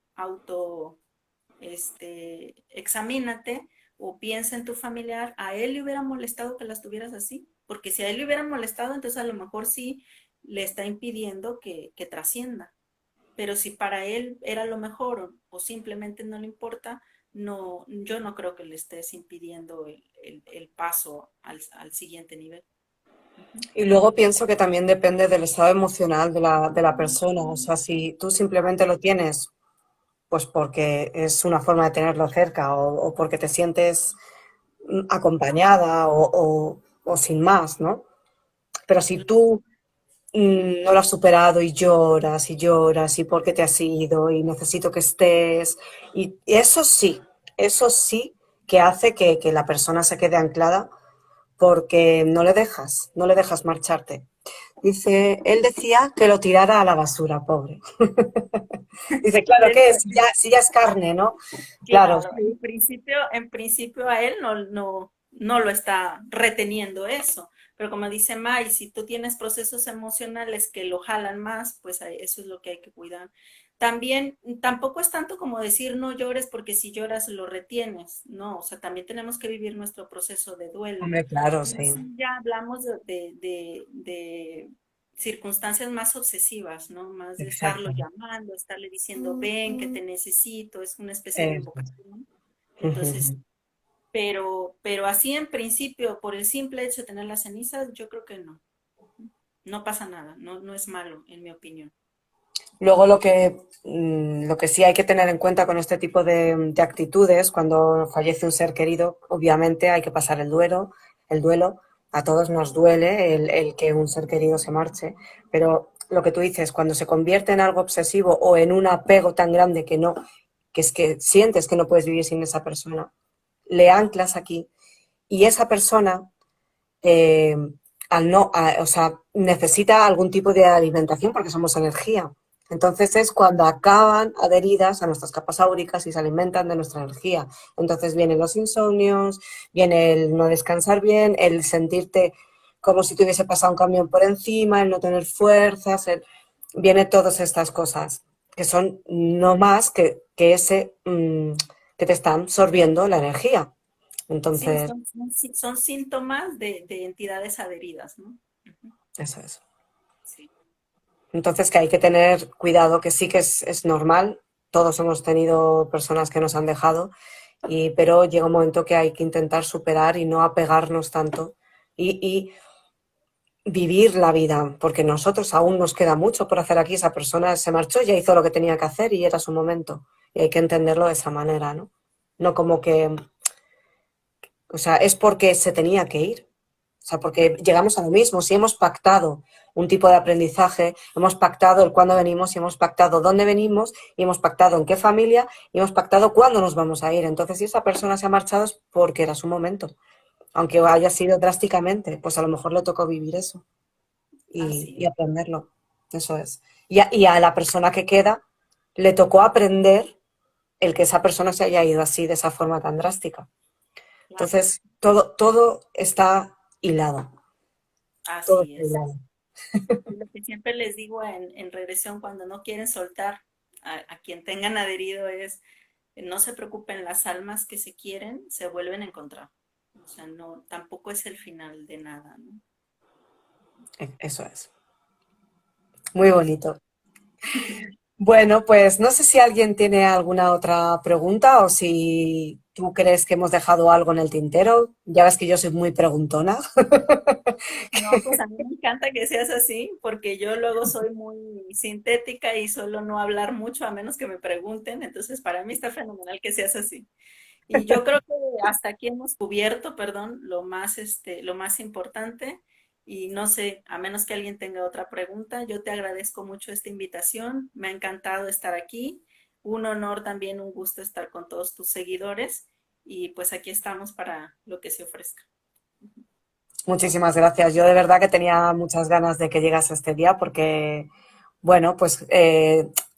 Speaker 3: examínate o piensa en tu familiar, a él le hubiera molestado que las tuvieras así, porque si a él le hubiera molestado, entonces a lo mejor sí le está impidiendo que trascienda, pero si para él era lo mejor o simplemente no le importa, no, yo no creo que le estés impidiendo el paso al siguiente nivel. Ujú.
Speaker 2: Y luego pienso que también depende del estado emocional de la persona. O sea, si tú simplemente lo tienes, pues porque es una forma de tenerlo cerca o porque te sientes acompañada o sin más, ¿no? Pero si tú no lo has superado y lloras y por qué te has ido y necesito que estés, y eso sí que hace que la persona se quede anclada porque no le dejas marcharte. Dice, él decía que lo tirara a la basura, pobre. Dice, claro, ¿qué es? Si ya es carne, ¿no? Claro,
Speaker 3: Claro,
Speaker 2: sí,
Speaker 3: en principio a él no lo está reteniendo eso, pero como dice May, si tú tienes procesos emocionales que lo jalan más, pues eso es lo que hay que cuidar. También, tampoco es tanto como decir no llores porque si lloras lo retienes, no, o sea, también tenemos que vivir nuestro proceso de duelo.
Speaker 2: hombre, claro,
Speaker 3: Y
Speaker 2: sí.
Speaker 3: así ya hablamos de circunstancias más obsesivas, ¿no? Más de estarlo
Speaker 2: Exacto.
Speaker 3: llamando, estarle diciendo, ven, que te necesito, es una especie de
Speaker 2: Eso.
Speaker 3: invocación. Entonces,
Speaker 2: Ujú.
Speaker 3: pero así en principio, por el simple hecho de tener las cenizas, yo creo que no. No pasa nada, no es malo, en mi opinión.
Speaker 2: Luego lo que sí hay que tener en cuenta con este tipo de actitudes, cuando fallece un ser querido, obviamente hay que pasar el duelo. A todos nos duele el que un ser querido se marche, pero lo que tú dices, cuando se convierte en algo obsesivo o en un apego tan grande que es que sientes que no puedes vivir sin esa persona, le anclas aquí y esa persona eh, o sea, necesita algún tipo de alimentación porque somos energía. Entonces es cuando acaban adheridas a nuestras capas áuricas y se alimentan de nuestra energía. Entonces vienen los insomnios, viene el no descansar bien, el sentirte como si te hubiese pasado un camión por encima, el no tener fuerzas, viene todas estas cosas que son no más que ese que te están absorbiendo la energía.
Speaker 3: Sí,
Speaker 2: Entonces,
Speaker 3: son síntomas de entidades adheridas, ¿no? Ujú,
Speaker 2: eso es.
Speaker 3: sí,
Speaker 2: Entonces que hay que tener cuidado, que sí que es normal, todos hemos tenido personas que nos han dejado, pero llega un momento que hay que intentar superar y no apegarnos tanto y vivir la vida, porque nosotros aún nos queda mucho por hacer aquí. Esa persona se marchó, ya hizo lo que tenía que hacer y era su momento. Y hay que entenderlo de esa manera, ¿no? No como que, o sea, es porque se tenía que ir. O sea, porque llegamos a lo mismo. Si hemos pactado un tipo de aprendizaje, hemos pactado el cuándo venimos y hemos pactado dónde venimos y hemos pactado en qué familia y hemos pactado cuándo nos vamos a ir. Entonces, si esa persona se ha marchado es porque era su momento. Aunque haya sido drásticamente, pues a lo mejor le tocó vivir eso
Speaker 3: así
Speaker 2: y
Speaker 3: es,
Speaker 2: aprenderlo. Eso es. Y a la persona que queda le tocó aprender el que esa persona se haya ido así, de esa forma tan drástica.
Speaker 3: claro,
Speaker 2: Entonces, todo está hilado. Todo
Speaker 3: así
Speaker 2: está
Speaker 3: es.
Speaker 2: hilado.
Speaker 3: Y lo que siempre les digo en regresión cuando no quieren soltar a quien tengan adherido es, no se preocupen, las almas que se quieren se vuelven a encontrar. O sea, no, tampoco es el final de nada, ¿no?
Speaker 2: Eso es. Muy bonito. Bueno, pues no sé si alguien tiene alguna otra pregunta o si tú crees que hemos dejado algo en el tintero. Ya ves que yo soy muy preguntona.
Speaker 3: No, pues a mí me encanta que seas así, porque yo luego soy muy sintética y suelo no hablar mucho a menos que me pregunten, entonces para mí está fenomenal que seas así. Y yo creo que hasta aquí hemos cubierto, perdón, lo más importante. Y no sé, a menos que alguien tenga otra pregunta, yo te agradezco mucho esta invitación. Me ha encantado estar aquí. Un honor también, un gusto estar con todos tus seguidores. Y pues aquí estamos para lo que se ofrezca.
Speaker 2: Muchísimas gracias. Yo de verdad que tenía muchas ganas de que llegase este día porque, bueno, pues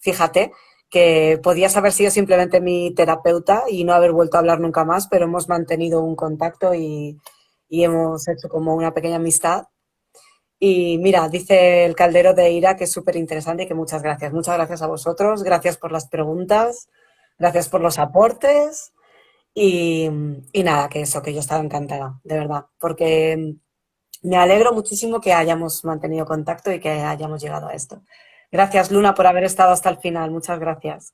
Speaker 2: fíjate que podías haber sido simplemente mi terapeuta y no haber vuelto a hablar nunca más, pero hemos mantenido un contacto y hemos hecho como una pequeña amistad. Y mira, dice el Caldero de Ira que es súper interesante y que muchas gracias. Muchas gracias a vosotros, gracias por las preguntas, gracias por los aportes y, y nada, que eso, que yo estaba encantada, de verdad, porque me alegro muchísimo que hayamos mantenido contacto y que hayamos llegado a esto. Gracias, Luna, por haber estado hasta el final. Muchas gracias.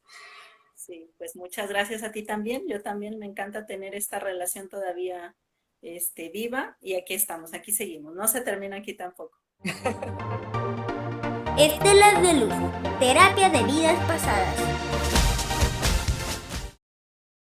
Speaker 3: Sí, pues muchas gracias a ti también. Yo también me encanta tener esta relación todavía viva y aquí estamos, aquí seguimos. No se termina aquí tampoco.
Speaker 1: Estelas de luz, terapia de vidas pasadas.